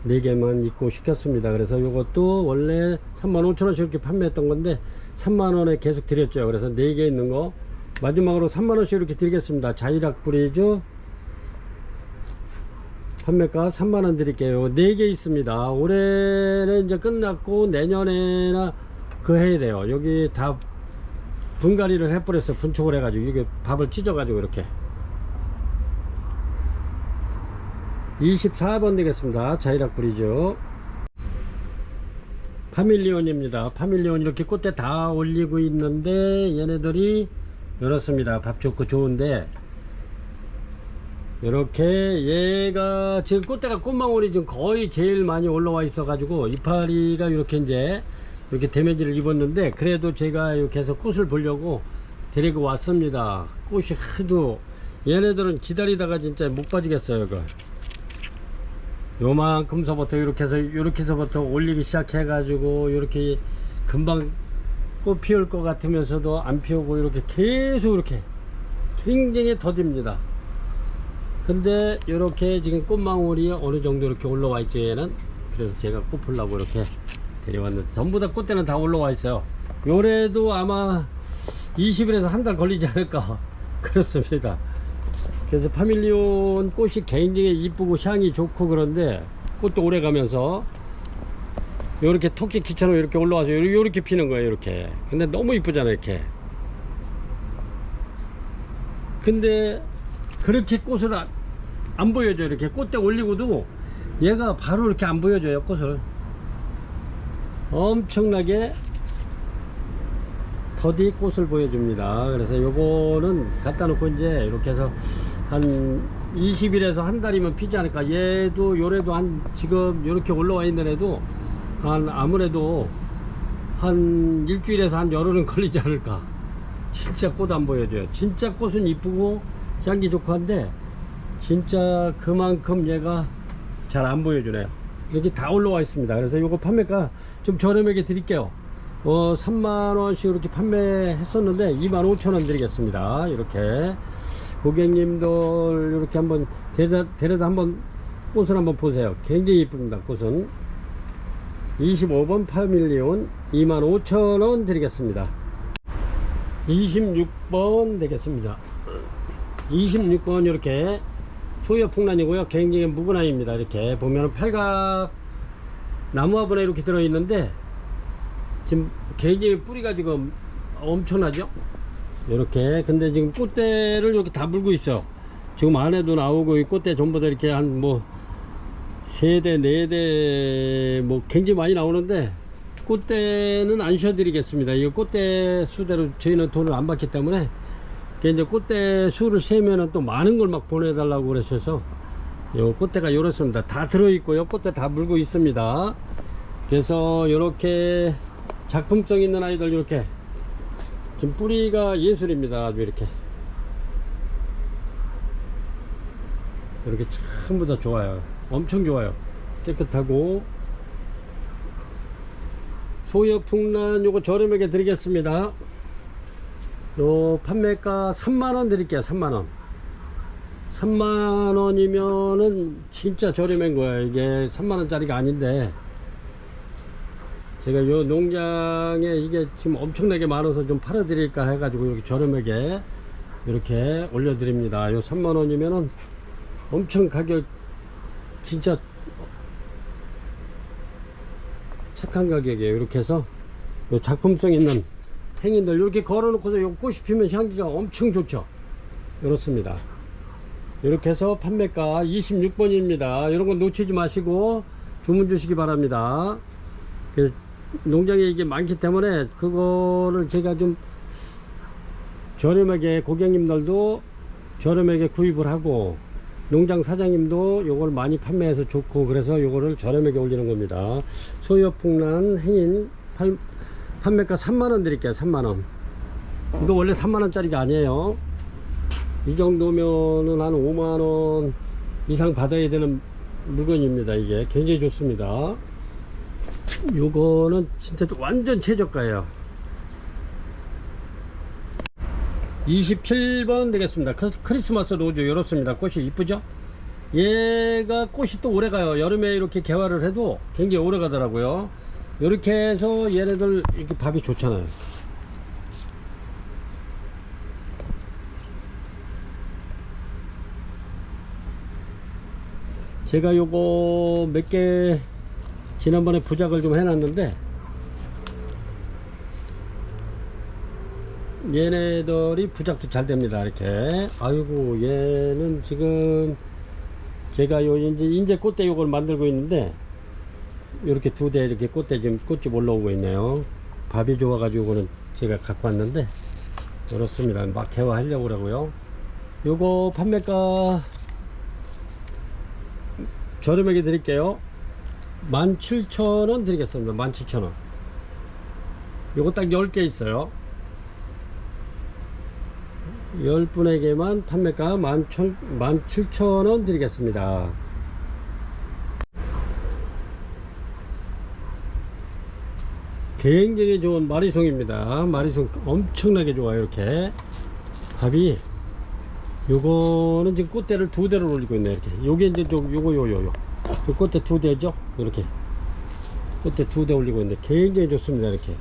4개만 입고 시켰습니다. 그래서 요것도 원래 35,000원씩 이렇게 판매했던 건데 3만원에 계속 드렸죠. 그래서 4개 있는 거 마지막으로 3만원씩 이렇게 드리겠습니다. 자이락 브리즈 판매가 3만원 드릴게요. 4개 있습니다. 올해는 이제 끝났고 내년에나 해야 돼요. 여기 다 분갈이를 해버렸어요. 분촉을 해가지고 이게 밥을 찢어가지고 이렇게 24번 되겠습니다. 자이락 브리즈 파밀리온입니다. 파밀리온 이렇게 꽃대 다 올리고 있는데 얘네들이 이렇습니다. 밥 좋고 좋은데 이렇게 얘가 지금 꽃대가 꽃망울이 지금 거의 제일 많이 올라와 있어 가지고 이파리가 이렇게 이제 이렇게 데미지를 입었는데, 그래도 제가 이렇게 해서 꽃을 보려고 데리고 왔습니다. 꽃이 하도 얘네들은 기다리다가 진짜 못 빠지겠어요. 이거 요만큼서부터 이렇게 해서부터 올리기 시작해 가지고 이렇게 금방 꽃 피울 것 같으면서도 안 피우고 이렇게 계속 이렇게 굉장히 더딥니다. 근데 이렇게 지금 꽃망울이 어느 정도 이렇게 올라와 있죠. 얘는 그래서 제가 꽃 보려고 이렇게 데려왔는데 전부 다 꽃대는 다 올라와 있어요. 요래도 아마 20일에서 한 달 걸리지 않을까 그렇습니다. 그래서 파밀리온 꽃이 굉장히 이쁘고 향이 좋고 그런데 꽃도 오래 가면서 요렇게 토끼 키처럼 이렇게 올라와서 요렇게 피는 거예요. 이렇게. 근데 너무 이쁘잖아요. 이렇게. 근데 그렇게 꽃을 안 보여줘요. 이렇게 꽃대 올리고도 얘가 바로 이렇게 안 보여줘요. 꽃을 엄청나게 더디 꽃을 보여줍니다. 그래서 요거는 갖다 놓고 이제 이렇게 해서 한 20일에서 한 달이면 피지 않을까. 얘도 요래도 한 지금 이렇게 올라와 있는 애도 한 아무래도 한 일주일에서 한 열흘은 걸리지 않을까. 진짜 꽃 안 보여줘요. 진짜 꽃은 이쁘고 향기 좋고 한데 진짜 그만큼 얘가 잘 안 보여주네요. 이렇게 다 올라와 있습니다. 그래서 요거 판매가 좀 저렴하게 드릴게요. 3만원씩 이렇게 판매했었는데 25,000원 드리겠습니다. 이렇게 고객님들 이렇게 한번 데려다 한번 꽃을 한번 보세요. 굉장히 이쁩니다. 꽃은 25번 파밀리온 25,000원 드리겠습니다. 26번 되겠습니다. 26번 이렇게 소여풍란이고요. 굉장히 묵은 아이입니다. 이렇게 보면 팔각 나무 화분에 이렇게 들어있는데 지금 굉장히 뿌리가 지금 엄청나죠. 이렇게. 근데 지금 꽃대를 이렇게 다 물고 있어. 지금 안에도 나오고 이 꽃대 전부 다 이렇게 한 뭐 3대 4대 뭐 굉장히 많이 나오는데 꽃대는 안 쉬어드리겠습니다. 이 꽃대 수대로 저희는 돈을 안 받기 때문에 이제 꽃대 수를 세면은 또 많은 걸 막 보내달라고 그러셔서 요 꽃대가 이렇습니다. 다 들어있고요. 꽃대 다 물고 있습니다. 그래서 이렇게 작품성 있는 아이들 이렇게 좀 뿌리가 예술입니다. 아주 이렇게 전부 다 좋아요. 엄청 좋아요. 깨끗하고. 소여풍란 요거 저렴하게 드리겠습니다. 요 판매가 3만원 드릴게요. 3만원 3만원이면은 진짜 저렴한 거예요. 이게 3만원짜리가 아닌데 제가 요 농장에 이게 지금 엄청나게 많아서 좀 팔아드릴까 해가지고 이렇게 저렴하게 이렇게 올려드립니다. 요 3만원이면은 엄청 가격 진짜 착한 가격이에요. 이렇게 해서 요 작품성 있는 행인들 이렇게 걸어놓고서 요 꽃이 피면 향기가 엄청 좋죠. 이렇습니다. 이렇게 해서 판매가 26번입니다. 이런 거 놓치지 마시고 주문 주시기 바랍니다. 농장에 이게 많기 때문에 그거를 제가 좀 저렴하게 고객님들도 저렴하게 구입을 하고 농장 사장님도 요걸 많이 판매해서 좋고 그래서 요거를 저렴하게 올리는 겁니다. 소여풍란 행인 판매가 3만원 드릴게요. 3만원. 이거 원래 3만원짜리가 아니에요. 이 정도면은 한 5만원 이상 받아야 되는 물건입니다. 이게 굉장히 좋습니다. 요거는 진짜 완전 최저가예요. 27번 되겠습니다. 크리스마스 로즈 이렇습니다. 꽃이 이쁘죠? 얘가 꽃이 또 오래가요. 여름에 이렇게 개화를 해도 굉장히 오래 가더라고요. 이렇게 해서 얘네들 이렇게 밥이 좋잖아요. 제가 요거 몇 개 지난번에 부작을 좀 해놨는데 얘네들이 부작도 잘 됩니다. 이렇게 아이고 얘는 지금 제가 요 이제 꽃대 요걸 만들고 있는데 이렇게 두 대 이렇게 꽃대 지금 꽃집 올라오고 있네요. 밥이 좋아가지고 요거는 제가 갖고 왔는데 그렇습니다. 막 개화하려고 그러고요. 요거 판매가 저렴하게 드릴게요. 17,000원 드리겠습니다. 17,000원. 요거 딱 10개 있어요. 10분에게만 판매가 17,000원 드리겠습니다. 굉장히 좋은 마리송입니다. 마리송 엄청나게 좋아요. 이렇게 밥이 요거는 지금 꽃대를 두 대를 올리고 있네. 이렇게 요게 이제 요거 꽃대 두 대죠. 이렇게 꽃대 두 대 올리고 있는데 굉장히 좋습니다. 이렇게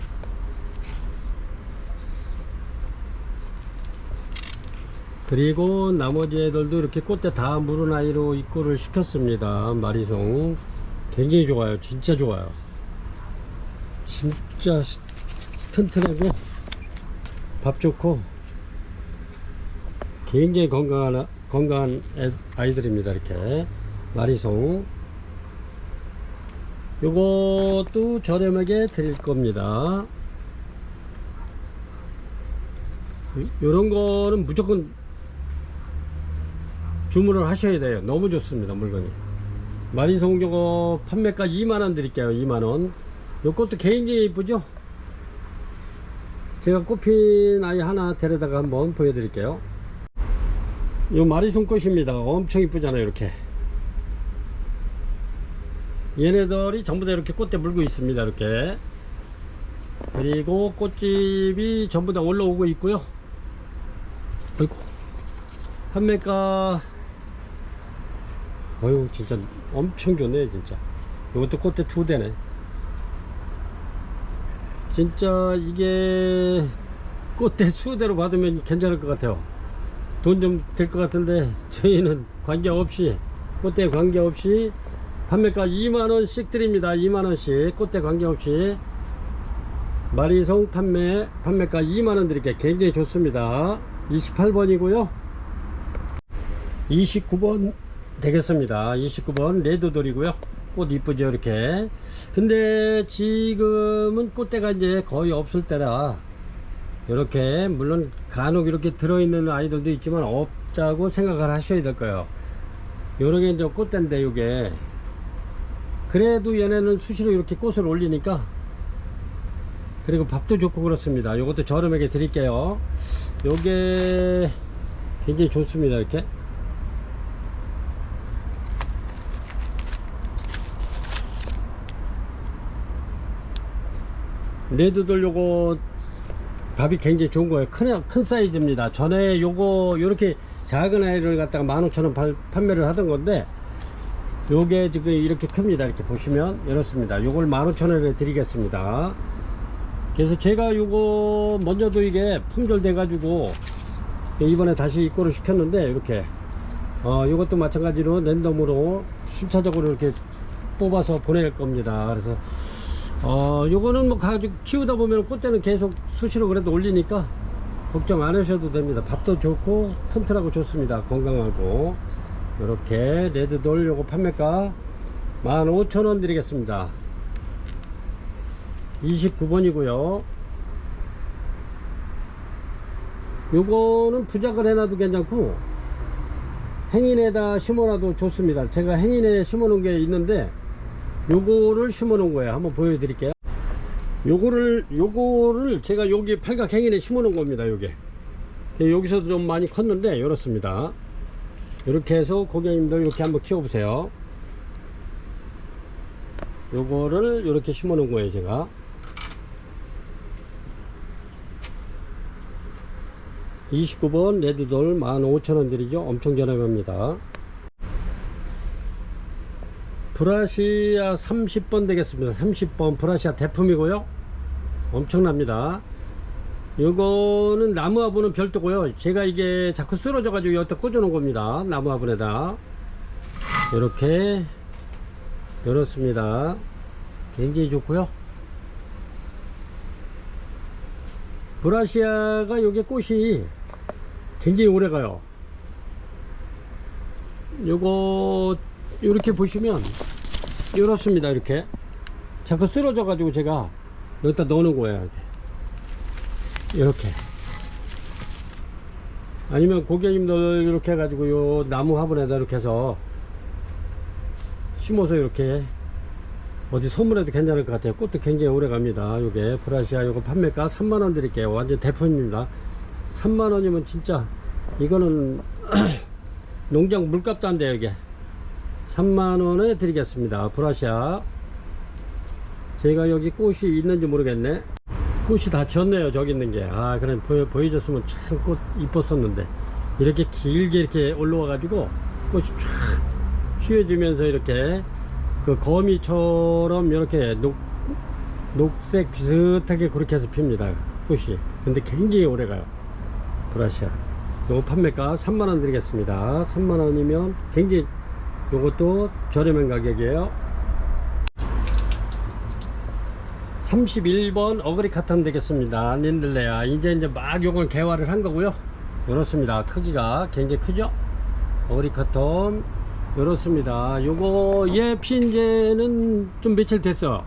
그리고 나머지 애들도 이렇게 꽃대 다 물은 아이로 입고를 시켰습니다. 마리송 굉장히 좋아요. 진짜 좋아요. 진짜 튼튼하고 밥 좋고 굉장히 건강한 아이들입니다. 이렇게 마리송 요것도 저렴하게 드릴 겁니다. 요런 거는 무조건 주문을 하셔야 돼요. 너무 좋습니다. 물건이 마리송 요거 판매가 2만원 드릴게요. 2만원. 요것도 굉장히 이쁘죠. 제가 꽃핀 아이 하나 데려다가 한번 보여드릴게요. 요 마리송 꽃입니다. 엄청 이쁘잖아요. 이렇게 얘네들이 전부 다 이렇게 꽃대 물고 있습니다. 이렇게 그리고 꽃집이 전부 다 올라오고 있고요. 아이고 판매가 어휴 진짜 엄청 좋네. 진짜 이것도 꽃대 두 대네. 진짜 이게 꽃대 수대로 받으면 괜찮을 것 같아요. 돈 좀 들 것 같은데 저희는 관계없이 꽃대 관계없이 판매가 2만원씩 드립니다. 2만원씩 꽃대 관계없이 마리송 판매가 2만원 드릴게요. 굉장히 좋습니다. 28번이고요 29번 되겠습니다. 29번 레드돌이고요. 꽃 이쁘죠. 이렇게 근데 지금은 꽃대가 이제 거의 없을 때라 이렇게 물론 간혹 이렇게 들어있는 아이들도 있지만 없다고 생각을 하셔야 될 거예요. 요런 게 이제 꽃대인데 요게 그래도 얘네는 수시로 이렇게 꽃을 올리니까 그리고 밥도 좋고 그렇습니다. 요것도 저렴하게 드릴게요. 요게 굉장히 좋습니다. 이렇게 레드돌 요거 밥이 굉장히 좋은 거예요. 큰 사이즈입니다. 전에 요거 요렇게 작은 아이를 갖다가 15,000원 판매를 하던 건데 요게 지금 이렇게 큽니다. 이렇게 보시면 이렇습니다. 요걸 15,000원에 드리겠습니다. 그래서 제가 요거 먼저도 이게 품절돼 가지고 이번에 다시 입고를 시켰는데 이렇게 요것도 마찬가지로 랜덤으로 순차적으로 이렇게 뽑아서 보낼 겁니다. 그래서 요거는 뭐 가지고 키우다 보면 꽃대는 계속 수시로 그래도 올리니까 걱정 안 하셔도 됩니다. 밥도 좋고 튼튼하고 좋습니다. 건강하고. 이렇게 레드돌 요거 판매가 15,000원 드리겠습니다. 29번이고요 요거는 부작을 해놔도 괜찮고 행인에다 심어놔도 좋습니다. 제가 행인에 심어 놓은 게 있는데 요거를 심어 놓은 거예요. 한번 보여 드릴게요. 요거를 제가 여기 팔각 행인에 심어 놓은 겁니다. 요게 여기서도 좀 많이 컸는데 이렇습니다. 이렇게 해서 고객님들 이렇게 한번 키워 보세요. 요거를 이렇게 심어 놓은 거예요. 제가 (29번) 레드돌 15,000원 드리죠. 엄청 저렴합니다. 브라시아 30번 되겠습니다. 30번 브라시아 대품이고요. 엄청납니다. 요거는 나무 화분은 별도고요. 제가 이게 자꾸 쓰러져 가지고 여기다 꽂아 놓은 겁니다. 나무 화분에다 이렇게 열었습니다. 굉장히 좋고요. 브라시아가 요게 꽃이 굉장히 오래 가요. 요거 이렇게 보시면 이렇습니다. 이렇게 자꾸 쓰러져 가지고 제가 여기다 넣는 거예요. 이렇게 아니면 고객님들 이렇게 해가지고 요 나무 화분에다 이렇게 해서 심어서 이렇게 어디 선물해도 괜찮을 것 같아요. 꽃도 굉장히 오래 갑니다. 요게 브라시아 요거 판매가 3만원 드릴게요. 완전 대품입니다. 3만원이면 진짜 이거는 농장 물값도 안 돼요. 이게 3만원에 드리겠습니다. 브라시아 제가 여기 꽃이 있는지 모르겠네. 꽃이 다 졌네요. 저기 있는 게. 그럼 보여줬으면 참 꽃 이뻤었는데 이렇게 길게 이렇게 올라와 가지고 꽃이 쫙 휘어지면서 이렇게 그 거미처럼 이렇게 녹색 비슷하게 그렇게 해서 핍니다. 꽃이. 근데 굉장히 오래 가요. 브라시아 요거 판매가 3만원 드리겠습니다. 3만원이면 굉장히 요것도 저렴한 가격이에요. 31번 어그리 카톤 되겠습니다. 닌들레아 이제 막 요건 개화를 한 거고요. 이렇습니다. 크기가 굉장히 크죠. 어그리 카톤 이렇습니다. 요거 얘 핀제는 좀 며칠 됐어.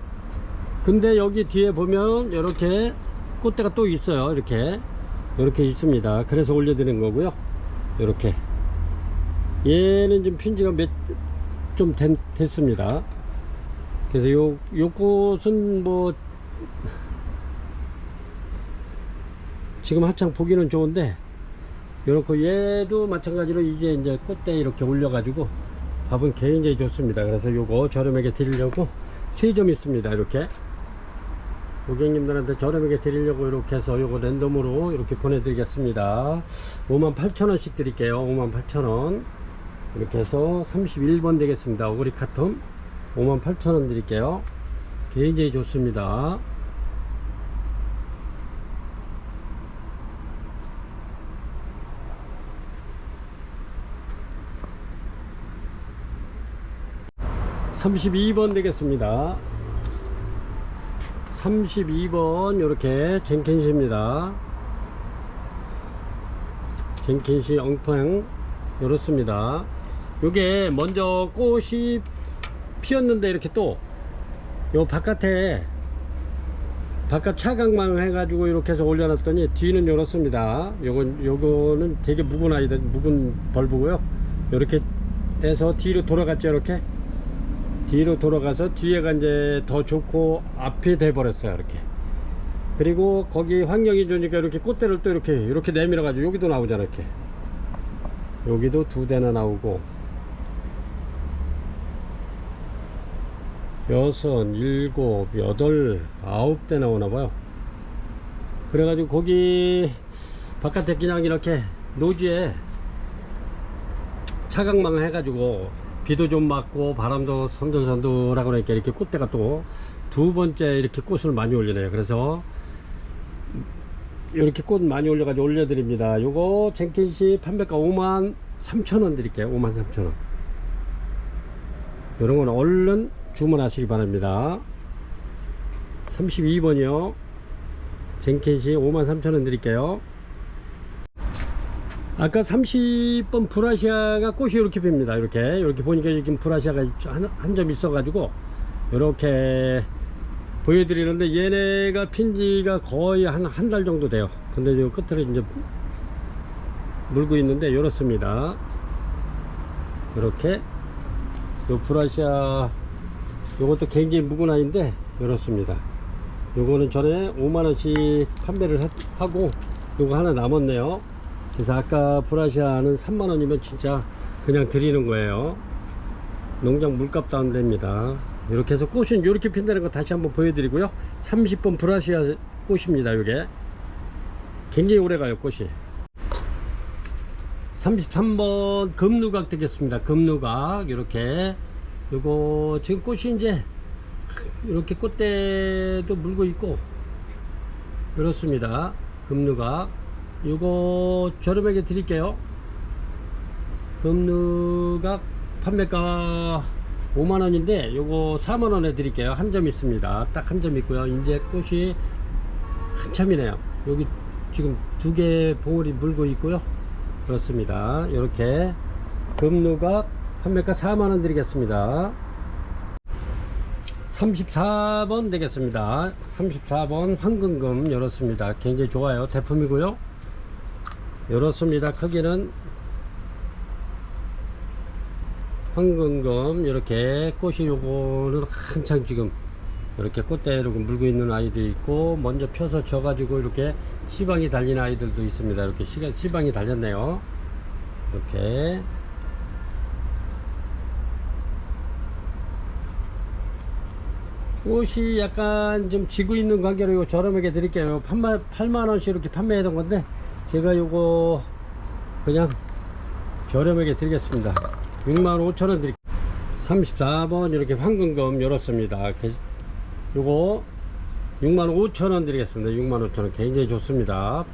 근데 여기 뒤에 보면 이렇게 꽃대가 또 있어요. 이렇게 있습니다. 그래서 올려드리는 거고요. 이렇게 얘는 좀 핀지가 좀 됐습니다. 그래서 요 꽃은 뭐 지금 한창 보기는 좋은데 요렇게 얘도 마찬가지로 이제 꽃대 이렇게 올려 가지고 밥은 굉장히 좋습니다. 그래서 요거 저렴하게 드리려고 3점 있습니다. 이렇게 고객님들한테 저렴하게 드리려고 이렇게 해서 요거 랜덤으로 이렇게 보내드리겠습니다. 58,000원씩 드릴게요. 58,000원 이렇게 해서 31번 되겠습니다. 어그리 카톤 58,000원 드릴게요. 굉장히 좋습니다. (32번) 되겠습니다. 32번 요렇게 젠켄시입니다. 젠켄시 엉팡 요렇습니다. 요게 먼저 꽃이 피었는데 이렇게 또 요 바깥에 바깥 차각망 해가지고 이렇게 해서 올려놨더니 뒤는 요렇습니다. 요거는 되게 묵은 벌브고요. 요렇게 해서 뒤로 돌아갔죠. 이렇게 뒤로 돌아가서 뒤에가 이제 더 좋고 앞이 돼 버렸어요. 이렇게. 그리고 거기 환경이 좋으니까 이렇게 꽃대를 또 이렇게 내밀어 가지고 여기도 나오잖아. 이렇게 여기도 2대나 나오고 6, 7, 8, 9대 나오나봐요. 그래가지고 거기 바깥에 그냥 이렇게 노지에 차각망 해가지고 비도 좀 맞고 바람도 선들선들하고 그러니까 이렇게 꽃대가 또 두 번째 이렇게 꽃을 많이 올리네요. 그래서 이렇게 꽃 많이 올려가지고 올려드립니다. 요거 젠킨시 판매가 53,000원 드릴게요. 53,000원. 요런 건 얼른 주문하시기 바랍니다. 32번이요. 젠킨시 53,000원 드릴게요. 아까 30번 브라시아가 꽃이 이렇게 핍니다. 이렇게 보니까 지금 브라시아가 한 점 있어 가지고 이렇게 보여드리는데, 얘네가 핀지가 거의 한 달 정도 돼요. 근데 요 끝으로 이제 물고 있는데 이렇습니다. 이렇게 요 브라시아 요것도 굉장히 묵은 아이인데 이렇습니다. 요거는 전에 5만원씩 판매를 하고 요거 하나 남았네요. 그래서 아까 브라시아는 3만원이면 진짜 그냥 드리는 거예요. 농장 물값도 안 됩니다. 이렇게 해서 꽃은 이렇게 핀다는 거 다시 한번 보여드리고요. 30번 브라시아 꽃입니다. 요게 굉장히 오래 가요, 꽃이. 33번 금누각 되겠습니다. 금누각. 이렇게 요거 지금 꽃이 이제 이렇게 꽃대도 물고 있고 이렇습니다. 금누각 요거 저렴하게 드릴게요. 금누각 판매가 5만원인데 요거 4만원에 드릴게요. 한 점 있습니다. 딱 한 점 있고요. 이제 꽃이 한참이네요. 여기 지금 두 개 봉우리 물고 있고요. 그렇습니다. 이렇게 금누각 판매가 4만원 드리겠습니다. 34번 되겠습니다. 34번 황금금 이렇습니다. 굉장히 좋아요. 대품이고요. 이렇습니다. 크기는 황금금. 이렇게 꽃이 요거는 한창 지금 이렇게 꽃대로 물고 있는 아이도 있고, 먼저 펴서 져 가지고 이렇게 시방이 달린 아이들도 있습니다. 이렇게 시방이 달렸네요. 이렇게 꽃이 약간 좀 지고 있는 관계로 이거 저렴하게 드릴게요. 8만원씩 이렇게 판매했던 건데 제가 요거 그냥 저렴하게 드리겠습니다. 65,000원 드릴게요. 34번 이렇게 황금금 열었습니다. 요거 65,000원 드리겠습니다. 65,000원 굉장히 좋습니다.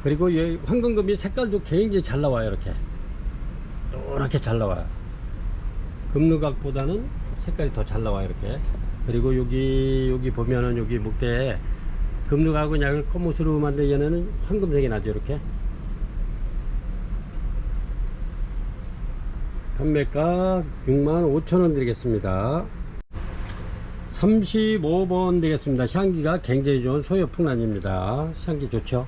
그리고 이 황금금이 색깔도 굉장히 잘 나와요. 이렇게 잘 나와요. 금누각보다는 색깔이 더 잘 나와요. 이렇게. 그리고 여기 보면은 여기 목대에 금누각은 약간 검은스름한데 얘네는 황금색이 나죠. 이렇게. 판매가 65,000원 드리겠습니다. 35번 되겠습니다. 향기가 굉장히 좋은 소요풍란입니다. 향기 좋죠?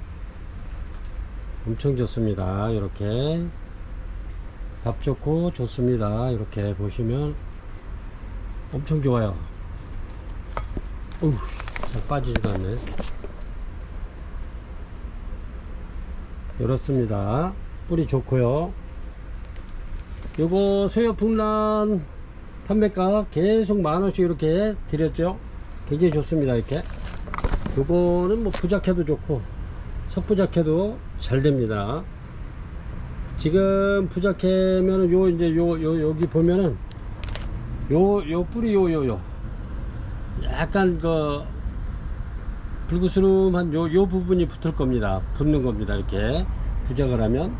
엄청 좋습니다. 이렇게 밥 좋고 좋습니다. 이렇게 보시면 엄청 좋아요. 잘 빠지지도 않네. 이렇습니다. 뿌리 좋고요. 요거 소요풍란 판매가 계속 만원씩 이렇게 드렸죠. 굉장히 좋습니다. 이렇게 요거는 뭐 부작해도 좋고 석부작해도 잘 됩니다. 지금 부작해면은 요 이제 여기 보면은 요 뿌리 요 약간 그 불구스름한 요 부분이 붙을 겁니다. 붙는 겁니다. 이렇게 부작을 하면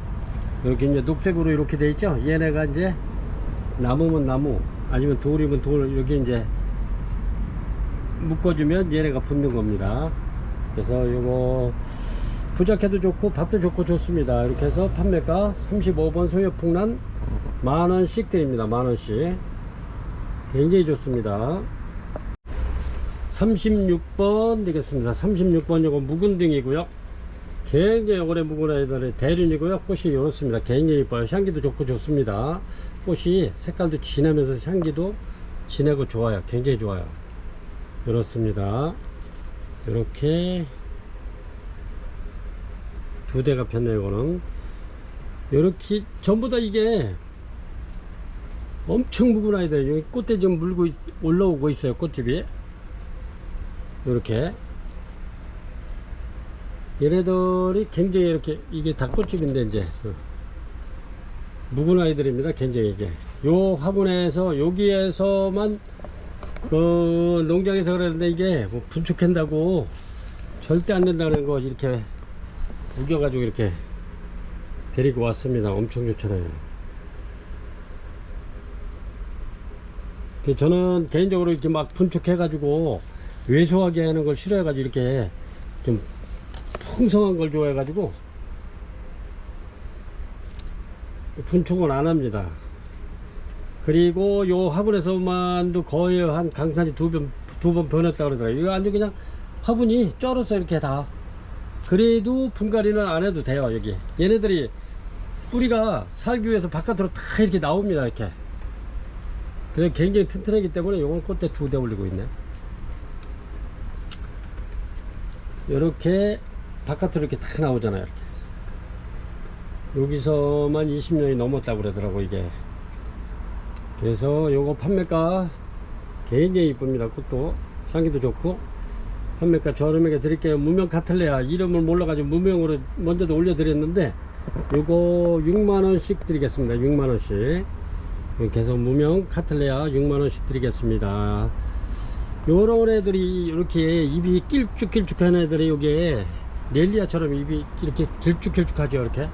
이렇게 이제 녹색으로 이렇게 돼 있죠. 얘네가 이제 나무면 나무 아니면 돌이면 돌 이렇게 이제 묶어주면 얘네가 붙는 겁니다. 그래서 요거 부작해도 좋고 밥도 좋고 좋습니다. 이렇게 해서 판매가 35번 소요풍란 만원씩 드립니다. 만원씩 굉장히 좋습니다. 36번 되겠습니다. 36번 요거 묵은 등이고요. 굉장히 오래 묵은 아이들의 대륜이고요. 꽃이 이렇습니다. 굉장히 이뻐요. 향기도 좋고 좋습니다. 꽃이 색깔도 진하면서 향기도 진하고 좋아요. 굉장히 좋아요. 이렇습니다. 이렇게 두 대가 폈네요. 이거는 이렇게 전부 다 이게 엄청 묵은 아이들. 여기 꽃대 좀 물고 올라오고 있어요. 꽃집이 이렇게 얘네들이 굉장히 이렇게 이게 다 꽃집인데 이제 묵은 아이들입니다. 굉장히 이게 요 화분에서 여기에서만 그 농장에서 그러는데 이게 뭐 분축한다고 절대 안 된다는 거 이렇게 우겨가지고 이렇게 데리고 왔습니다. 엄청 좋잖아요. 저는 개인적으로 이렇게 막 분축해가지고 왜소하게 하는 걸 싫어해가지고 이렇게 좀 풍성한 걸 좋아해가지고 분축은 안 합니다. 그리고 요 화분에서만도 거의 한 강산이 두 번 변했다 그러더라고요. 이거 아주 그냥 화분이 쩔어서 이렇게 다. 그래도 분갈이는 안 해도 돼요. 여기 얘네들이 뿌리가 살기 위해서 바깥으로 다 이렇게 나옵니다. 이렇게. 그래서 굉장히 튼튼하기 때문에 요건 꽃대 2대 올리고 있네. 이렇게 바깥으로 이렇게 다 나오잖아요. 이렇게. 여기서만 20년이 넘었다고 그러더라고 이게. 그래서 요거 판매가 굉장히 이쁩니다. 꽃도 향기도 좋고. 판매가 저렴하게 드릴게요. 무명 카틀레아 이름을 몰라가지고 무명으로 먼저도 올려드렸는데 요거 6만원씩 드리겠습니다. 6만원씩. 이렇게 해서 무명 카틀레아 6만원씩 드리겠습니다. 요런 애들이 이렇게 입이 길쭉길쭉한 애들이 요게 렐리아처럼 입이 이렇게 길쭉길쭉하죠. 이렇게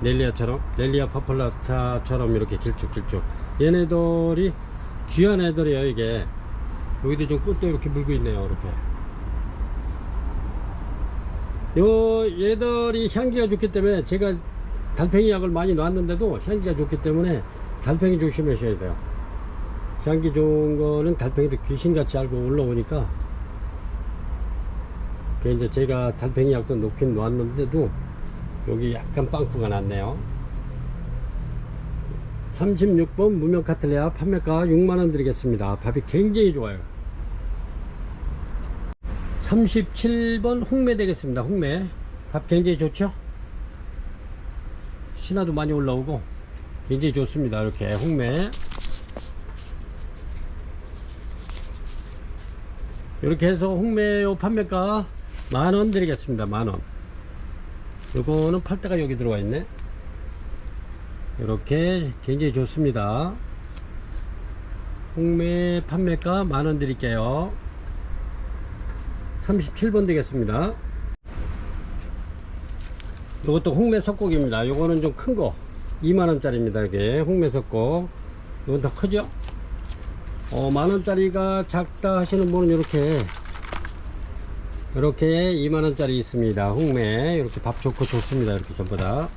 렐리아처럼, 렐리아 파플라타처럼 이렇게 길쭉길쭉. 얘네들이 귀한 애들이에요. 이게 여기도 좀 꽃도 이렇게 물고 있네요. 이렇게 요 얘들이 향기가 좋기 때문에 제가 달팽이 약을 많이 놨는데도 향기가 좋기 때문에 달팽이 조심하셔야 돼요. 향기 좋은 거는 달팽이도 귀신같이 알고 올라오니까. 그 이제 제가 달팽이 약도 놓긴 놨는데도 여기 약간 빵꾸가 났네요. 36번 무명 카틀레아 판매가 6만원 드리겠습니다. 밥이 굉장히 좋아요. 37번 홍매 되겠습니다. 홍매 밥 굉장히 좋죠. 신화도 많이 올라오고 굉장히 좋습니다. 이렇게 홍매 이렇게 해서 홍매요 판매가 만원 드리겠습니다. 만원. 요거는 팔대가 여기 들어와 있네. 이렇게 굉장히 좋습니다. 홍매 판매가 만원 드릴게요. 37번 되겠습니다. 요것도 홍매 석곡입니다. 요거는 좀 큰거 2만원짜리입니다. 이게 홍매 석곡. 이건 더 크죠. 만원짜리가 작다 하시는 분은 이렇게 2만원짜리 있습니다. 홍매 이렇게 밥 좋고 좋습니다. 이렇게 전부 다.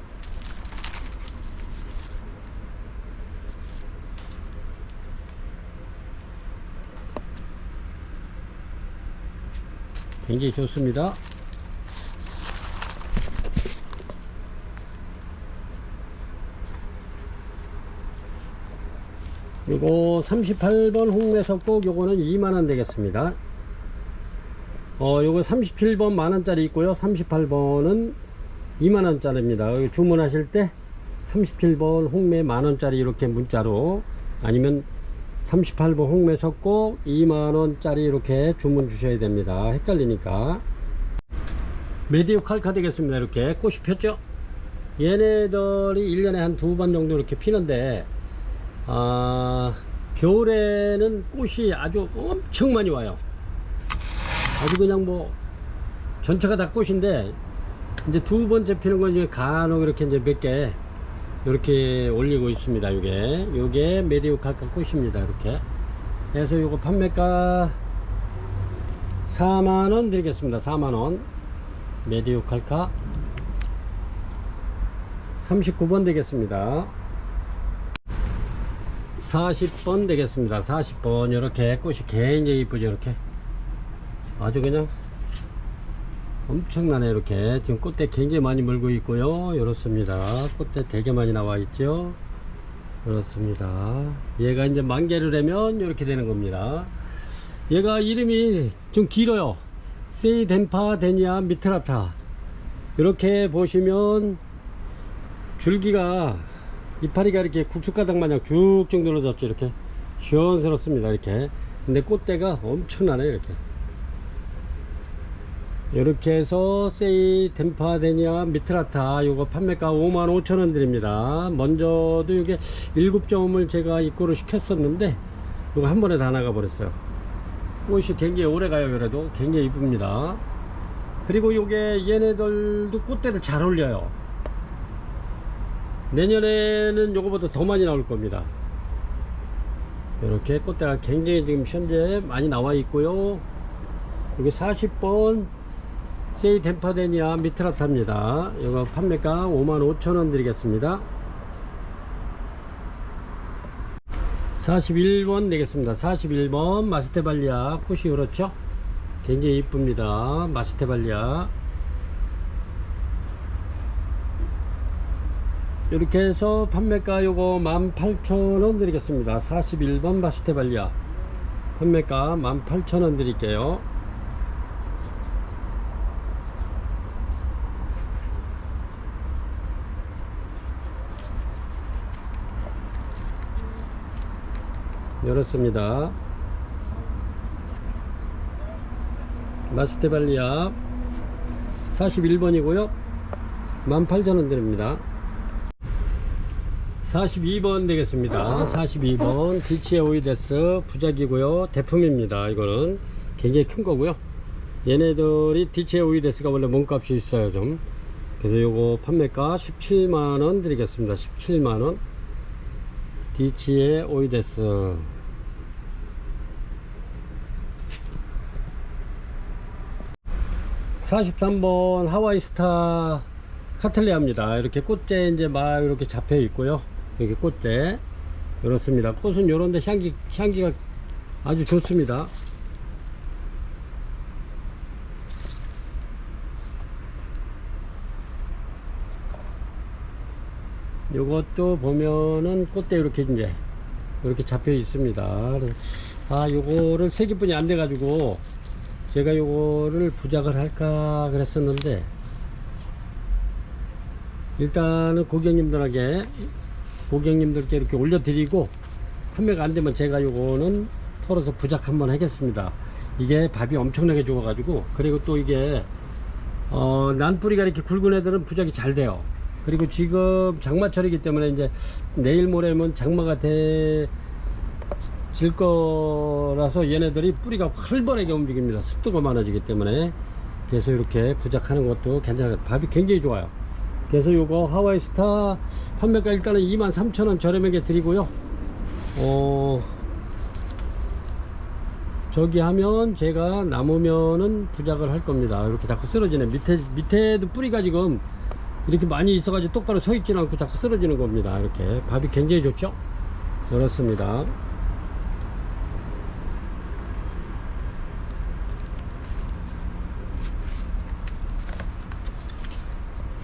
굉장히 좋습니다. 요거 38번 홍매석곡 요거는 2만원 되겠습니다. 요거 37번 만원짜리 있고요. 38번은 2만원짜리입니다. 주문하실 때 37번 홍매 만원짜리 이렇게 문자로, 아니면 38번 홍매 석곡 2만원짜리 이렇게 주문 주셔야 됩니다. 헷갈리니까. 메디오칼카 되겠습니다. 이렇게 꽃이 폈죠. 얘네들이 1년에 한 2번 정도 이렇게 피는데 겨울에는 꽃이 아주 엄청 많이 와요. 아주 그냥 뭐 전체가 다 꽃인데 이제 2번째 피는 건 이제 간혹 이렇게 이제 몇 개 이렇게 올리고 있습니다. 요게 메디오칼카 꽃입니다. 이렇게 해서 요거 판매가 4만원 드리겠습니다. 4만원. 메디오칼카 39번 되겠습니다. 40번 되겠습니다. 40번 이렇게 꽃이 굉장히 이쁘죠. 이렇게 아주 그냥 엄청나네. 이렇게 지금 꽃대 굉장히 많이 물고 있고요. 이렇습니다. 꽃대 되게 많이 나와 있죠. 그렇습니다. 얘가 이제 만개를 하면 이렇게 되는 겁니다. 얘가 이름이 좀 길어요. 세이덴파데니아 미트라타. 이렇게 보시면 줄기가, 이파리가 이렇게 국숫가닥 마냥 쭉쭉 늘어졌죠. 이렇게 시원스럽습니다. 이렇게. 근데 꽃대가 엄청나네. 이렇게 이렇게 해서 세이 덴파데니아 미트라타 요거 판매가 55,000원 드립니다. 먼저도 이게 7점을 제가 입고를 시켰었는데 이거 한 번에 다 나가 버렸어요. 꽃이 굉장히 오래 가요. 그래도 굉장히 이쁩니다. 그리고 요게 얘네들도 꽃대를 잘 올려요. 내년에는 요거보다 더 많이 나올 겁니다. 이렇게 꽃대가 굉장히 지금 현재 많이 나와 있고요. 여기 40번 세이 덴파데니아 미트라타입니다. 이거 판매가 55,000원 드리겠습니다. 41번 내겠습니다. 41번 마스테발리아 꽃이 그렇죠? 굉장히 이쁩니다. 마스테발리아 이렇게 해서 판매가 요거 18,000원 드리겠습니다. 41번 마스테발리아 판매가 18,000원 드릴게요. 열었습니다. 마스테발리아 41번이고요 18,000원 드립니다. 42번 되겠습니다. 42번 디치에오이데스 부작이고요 대품입니다. 이거는 굉장히 큰 거고요. 얘네들이 디치에오이데스가 원래 몸값이 있어요 좀. 그래서 요거 판매가 17만원 드리겠습니다. 17만원 디치에오이데스 43번 하와이스타 카틀레아입니다. 이렇게 꽃대 이제 막 이렇게 잡혀 있고요. 여기 꽃대 이렇습니다. 꽃은 요런데 향기가 아주 좋습니다. 요것도 보면은 꽃대 이렇게 이제 이렇게 잡혀 있습니다. 그래서 요거를 세기분이 안 돼 가지고 제가 요거를 부작을 할까 그랬었는데 일단은 고객님들께 이렇게 올려드리고 판매가 안 되면 제가 요거는 털어서 부작 한번 하겠습니다. 이게 밥이 엄청나게 죽어 가지고 그리고 또 이게 난뿌리가 이렇게 굵은 애들은 부작이 잘 돼요. 그리고 지금 장마철이기 때문에 이제 내일 모레면 장마가 질 거라서 얘네들이 뿌리가 활발하게 움직입니다. 습도가 많아지기 때문에. 그래서 이렇게 부작하는 것도 괜찮아요. 밥이 굉장히 좋아요. 그래서 요거 하와이스타 판매가 일단은 23,000원 저렴하게 드리고요. 저기 하면 제가 남으면은 부작을 할 겁니다. 이렇게 자꾸 쓰러지네. 밑에도 뿌리가 지금 이렇게 많이 있어가지고 똑바로 서 있지는 않고 자꾸 쓰러지는 겁니다. 이렇게 밥이 굉장히 좋죠. 그렇습니다.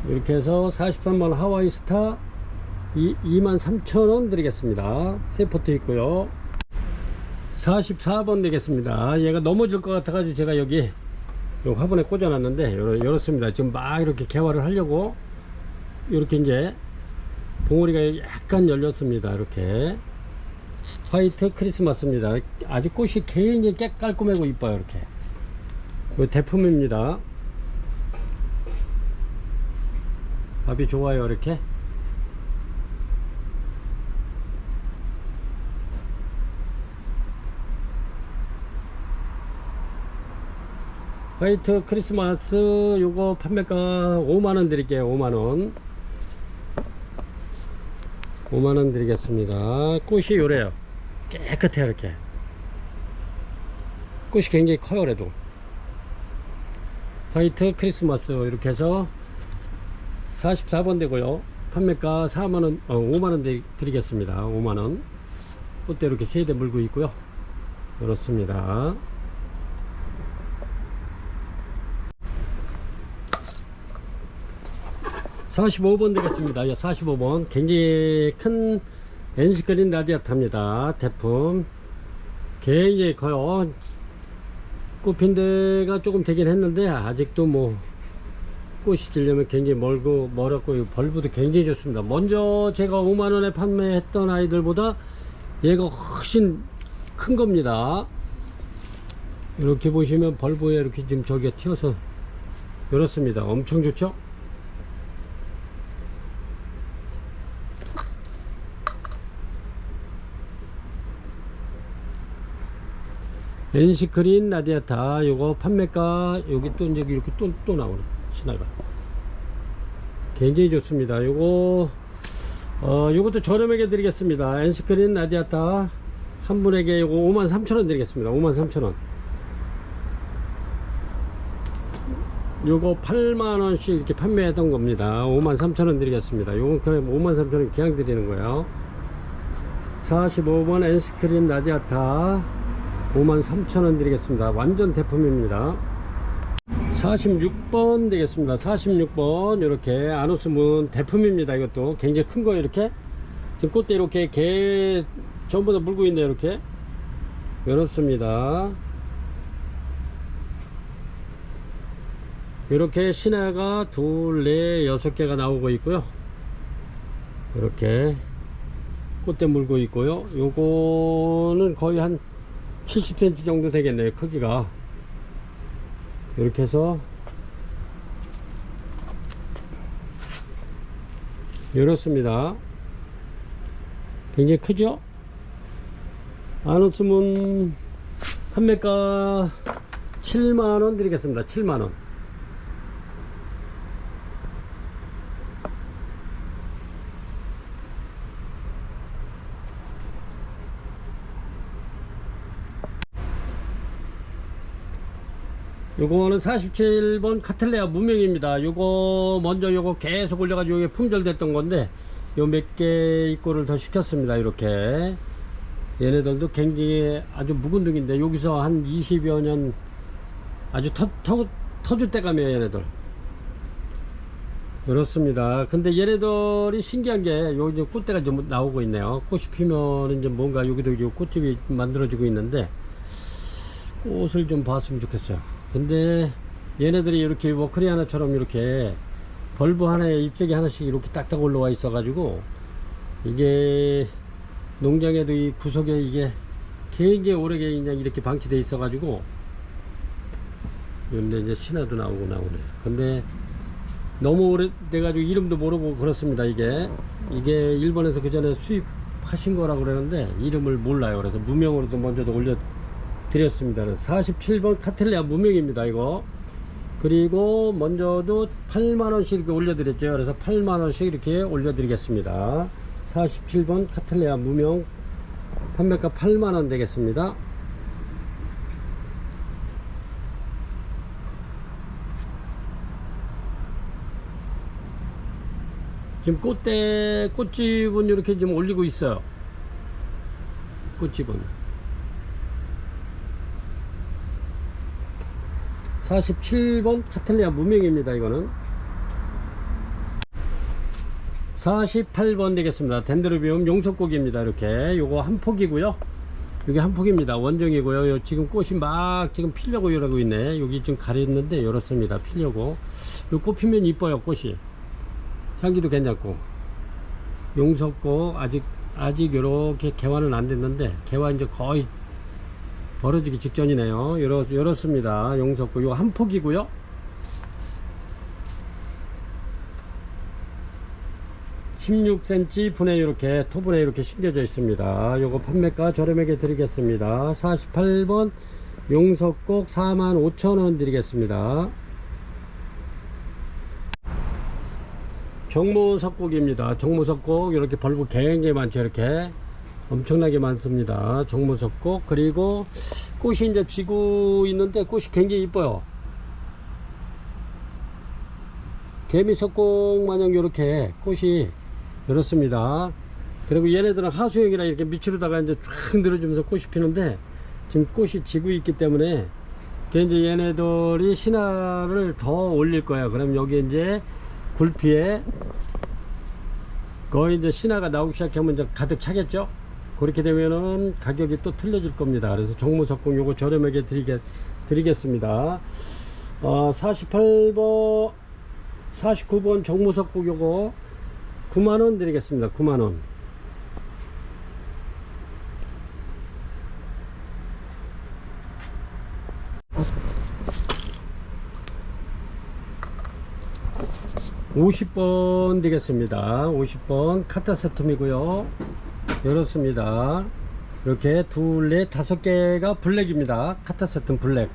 이렇게 해서 43번 하와이스타 23,000원 드리겠습니다. 세 포트 있고요. 44번 되겠습니다. 얘가 넘어질 것 같아 가지고 제가 여기 요 화분에 꽂아 놨는데 이렇습니다. 지금 막 이렇게 개화를 하려고 이렇게 이제 봉우리가 약간 열렸습니다. 이렇게 화이트 크리스마스입니다. 아주 꽃이 굉장히 깔끔하고 이뻐요. 이렇게 이 대품입니다. 밥이 좋아요. 이렇게 화이트 크리스마스 요거 판매가 5만원 드릴게요. 5만원 5만원 드리겠습니다. 꽃이 요래요. 깨끗해요. 이렇게 꽃이 굉장히 커요. 그래도 화이트 크리스마스 이렇게 해서 44번 되고요. 판매가 4만원 5만원 드리겠습니다. 5만원 꽃대 이렇게 3대 물고 있고요. 그렇습니다. 45번 되겠습니다. 45번 굉장히 큰 엔시그린 라디아타입니다. 대품 굉장히 커요. 꽃핀 데가 조금 되긴 했는데 아직도 뭐 꽃이 지려면 굉장히 멀었고 벌브도 굉장히 좋습니다. 먼저 제가 5만원에 판매했던 아이들보다 얘가 훨씬 큰 겁니다. 이렇게 보시면 벌브에 이렇게 지금 저기가 튀어서 이렇습니다. 엄청 좋죠? NC크린 라디아타 요거 판매가 여기 또 이제 이렇게 또 나오네. 신화가 굉장히 좋습니다. 요것도 저렴하게 드리겠습니다. NC크린 라디아타 한 분에게 요거 53,000원 드리겠습니다. 53,000원. 요거 8만원씩 이렇게 판매했던 겁니다. 53,000원 드리겠습니다. 요건 그냥 53,000원 그냥 드리는 거예요. 45번 NC크린 라디아타 53,000원 드리겠습니다. 완전 대품입니다. 46번 되겠습니다. 46번 이렇게 아노스문 대품입니다. 이것도 굉장히 큰 거 이렇게 지금 꽃대 이렇게 개 전부 다 물고 있네요. 이렇게 이렇습니다. 이렇게 신화가 둘, 넷, 6개가 나오고 있고요. 이렇게 꽃대 물고 있고요. 요거는 거의 한 70cm 정도 되겠네요. 크기가 이렇게 해서 이렇습니다. 굉장히 크죠? 아노스문 판매가 7만원 드리겠습니다. 7만원. 요거는 47번 카텔레아 무명입니다. 요거 먼저 요거 계속 올려가지고 이게 품절됐던 건데 요 몇 개 입고를 더 시켰습니다. 이렇게 얘네들도 굉장히 아주 묵은 등인데 여기서 한 20여 년 아주 터줏대감이에요. 얘네들 그렇습니다. 근데 얘네들이 신기한 게 요 이제 꽃대가 좀 나오고 있네요. 꽃이 피면 이제 뭔가 여기도 꽃집이 만들어지고 있는데 꽃을 좀 봤으면 좋겠어요. 근데 얘네들이 이렇게 워크리 하나처럼 이렇게 벌브 하나에 잎새기 하나씩 이렇게 딱딱 올라와 있어 가지고 이게 농장에도 이 구석에 이게 굉장히 오래 그냥 이렇게 방치돼 있어 가지고 근데 이제 신화도 나오네. 근데 너무 오래돼 가지고 이름도 모르고 그렇습니다. 이게 일본에서 그 전에 수입하신 거라고 그러는데 이름을 몰라요. 그래서 무명으로도 먼저도 올려 드렸습니다. 47번 카텔레아 무명입니다. 이거 그리고 먼저도 8만원씩 이렇게 올려드렸죠. 그래서 8만원씩 이렇게 올려드리겠습니다. 47번 카텔레아 무명 판매가 8만원 되겠습니다. 지금 꽃집은 이렇게 좀 올리고 있어요. 꽃집은 47번 카텔레아 무명입니다. 이거는 48번 되겠습니다. 덴드로비움 용석고기입니다. 이렇게 요거 한 폭이고요. 여기 한 폭입니다. 원종이고요. 요 지금 꽃이 막 지금 피려고 이러고 있네. 여기 좀 가렸는데 이렇습니다. 피려고. 요 꽃 피면 이뻐요. 꽃이 향기도 괜찮고. 용석고 아직 요렇게 개화는 안 됐는데 개화 이제 거의 벌어지기 직전이네요. 이렇습니다. 용석고 이거 한 폭이고요. (16cm) 분에 이렇게 토분에 이렇게 심겨져 있습니다. 요거 판매가 저렴하게 드리겠습니다. 48번 용석곡 45,000원 드리겠습니다. 정모석곡입니다. 정모석곡 이렇게 벌브 굉장히 많죠. 이렇게 엄청나게 많습니다. 정모석곡. 그리고 꽃이 이제 지고 있는데 꽃이 굉장히 이뻐요. 개미석곡 마냥 이렇게 꽃이 이렇습니다. 그리고 얘네들은 하수형이라 이렇게 밑으로다가 이제 쫙 늘어지면서 꽃이 피는데 지금 꽃이 지고 있기 때문에 이제 얘네들이 신화를 더 올릴 거예요. 그럼 여기 이제 굴피에 거의 이제 신화가 나오기 시작하면 이제 가득 차겠죠. 그렇게 되면은 가격이 또 틀려질 겁니다. 그래서 정모석공 요거 저렴하게 드리겠습니다. 48번 49번 정모석공 요거 9만원 드리겠습니다. 9만원. 50번 되겠습니다. 50번 카타세툼이고요. 이렇습니다. 이렇게 둘, 넷, 5개가 블랙입니다. 카타세툼 블랙.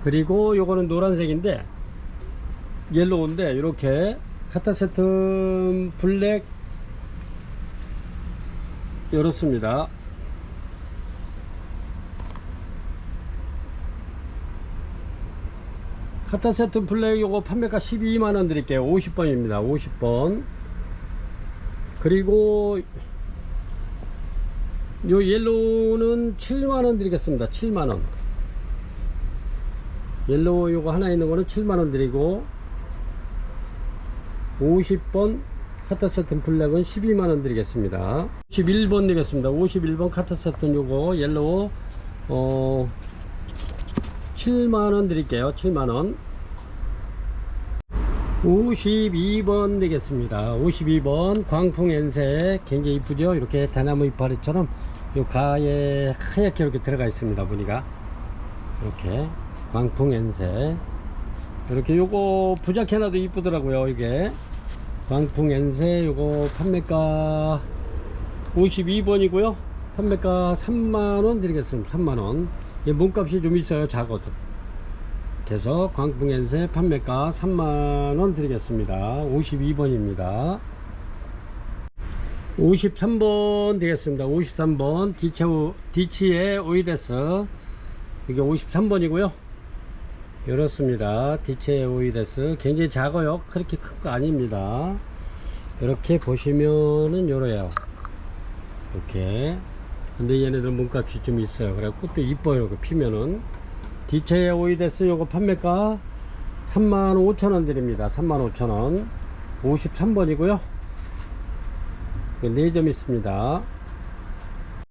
그리고 요거는 노란색인데 옐로우인데 이렇게 카타세툼 블랙 이렇습니다. 카타세툼 블랙 요거 판매가 12만원 드릴게요. 50번입니다 50번. 그리고 요 옐로우는 7만원 드리겠습니다. 7만원. 옐로우 요거 하나 있는 거는 7만원 드리고, 50번 카타세툰 블랙은 12만원 드리겠습니다. 51번 드리겠습니다. 51번 카타세툰 요거 옐로우 7만원 드릴게요. 7만원. 52번 되겠습니다. 52번 광풍엔색 굉장히 이쁘죠. 이렇게 대나무 이파리처럼 요 가에 하얗게 이렇게 들어가 있습니다. 무늬가 이렇게 광풍엔색. 이렇게 요거 부작해놔도 이쁘더라고요. 이게 광풍엔색. 요거 판매가 52번이고요 판매가 3만원 드리겠습니다. 3만원. 몸값이 좀 있어요. 작아도. 그래서 광풍엔색 판매가 3만원 드리겠습니다. 52번입니다 53번 되겠습니다. 53번 디치의 오이데스. 이게 53번이고요 이렇습니다. 디치의 오이데스 굉장히 작아요. 그렇게 큰 거 아닙니다. 이렇게 보시면은 요래요. 이렇게. 근데 얘네들 몸값이 좀 있어요. 그래 꽃도 이뻐요. 피면은. 디체의 오이데스 요거 판매가 35,000원 드립니다. 35,000원. 53번이고요 4점 있습니다.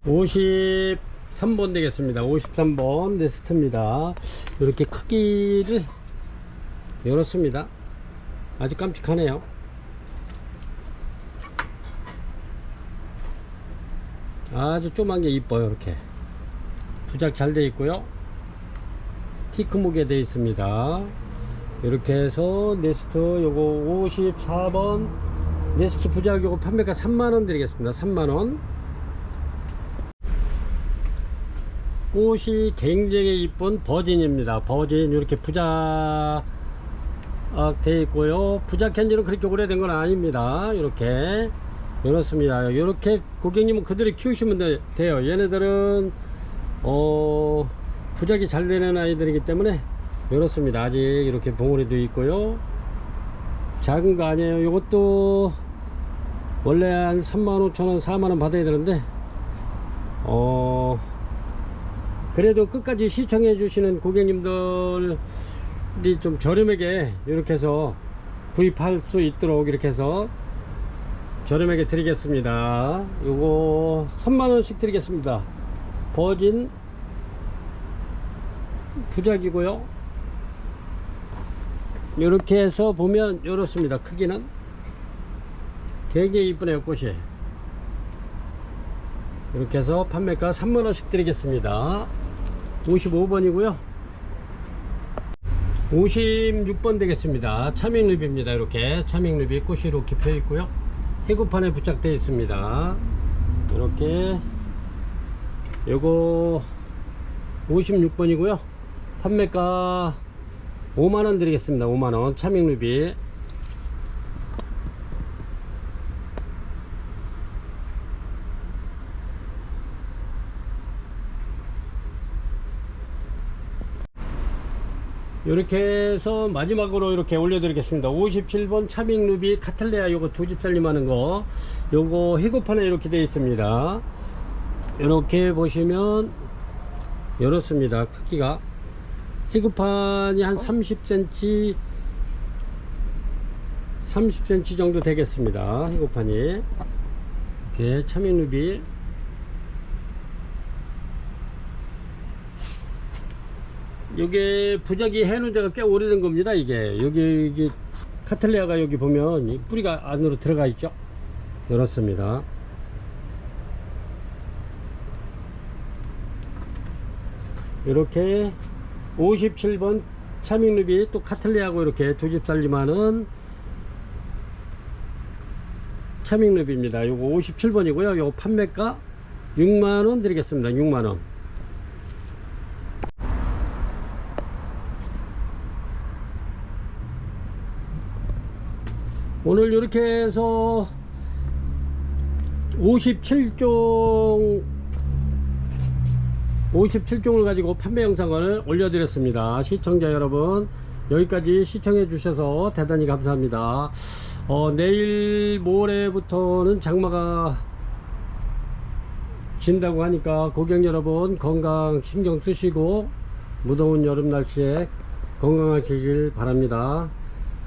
53번 되겠습니다. 53번 네스트입니다. 이렇게 크기를 열었습니다. 아주 깜찍하네요. 아주 조그만 게 이뻐요. 이렇게 부작 잘 되어 있고요. 티크목에 되어 있습니다. 이렇게 해서 네스트 요거 54번 네스트 부작 요거 판매가 3만원 드리겠습니다. 3만원. 꽃이 굉장히 이쁜 버진입니다. 버진 이렇게 부작 되어 있고요. 부작한 지는 그렇게 오래된 건 아닙니다. 이렇게 이렇습니다. 이렇게 고객님은 그대로 키우시면 돼요. 얘네들은 부작이 잘 되는 아이들이기 때문에 이렇습니다. 아직 이렇게 봉우리도 있고요. 작은 거 아니에요. 이것도 원래 한 35,000원 4만원 받아야 되는데 그래도 끝까지 시청해 주시는 고객님들이 좀 저렴하게 이렇게 해서 구입할 수 있도록 이렇게 해서 저렴하게 드리겠습니다. 요거 3만원씩 드리겠습니다. 버진 부작이고요. 이렇게 해서 보면 이렇습니다. 크기는 굉장히 이쁘네요. 꽃이 이렇게 해서 판매가 3만원씩 드리겠습니다. 55번이고요 56번 되겠습니다. 차밍루비입니다. 이렇게 차밍루비 꽃이 이렇게 펴 있고요. 해구판에 부착되어 있습니다. 이렇게 요거 56번이고요 판매가 5만원 드리겠습니다. 5만원 차밍루비. 이렇게 해서 마지막으로 이렇게 올려드리겠습니다. 57번 차밍루비 카틀레아 요거 2집 살림하는 거 요거 해구판에 이렇게 되어 있습니다. 이렇게 보시면 이렇습니다. 크기가 해구판이 한 30cm 정도 되겠습니다. 해구판이 이렇게 차밍루비. 요게 부작이 해놓은 지가 꽤 오래된 겁니다. 이게 여기 카틀레아가 여기 보면 이 뿌리가 안으로 들어가 있죠. 이렇습니다. 이렇게 57번 차밍루비 또 카틀레아하고 이렇게 2집 살림하는 차밍루비입니다. 요거 57번이고요. 요거 판매가 6만원 드리겠습니다. 6만원. 오늘 이렇게 해서 57종을 가지고 판매 영상을 올려드렸습니다. 시청자 여러분, 여기까지 시청해 주셔서 대단히 감사합니다. 내일 모레부터는 장마가 진다고 하니까 고객 여러분 건강 신경 쓰시고 무더운 여름 날씨에 건강하시길 바랍니다.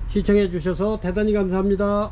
시청해 주셔서 대단히 감사합니다.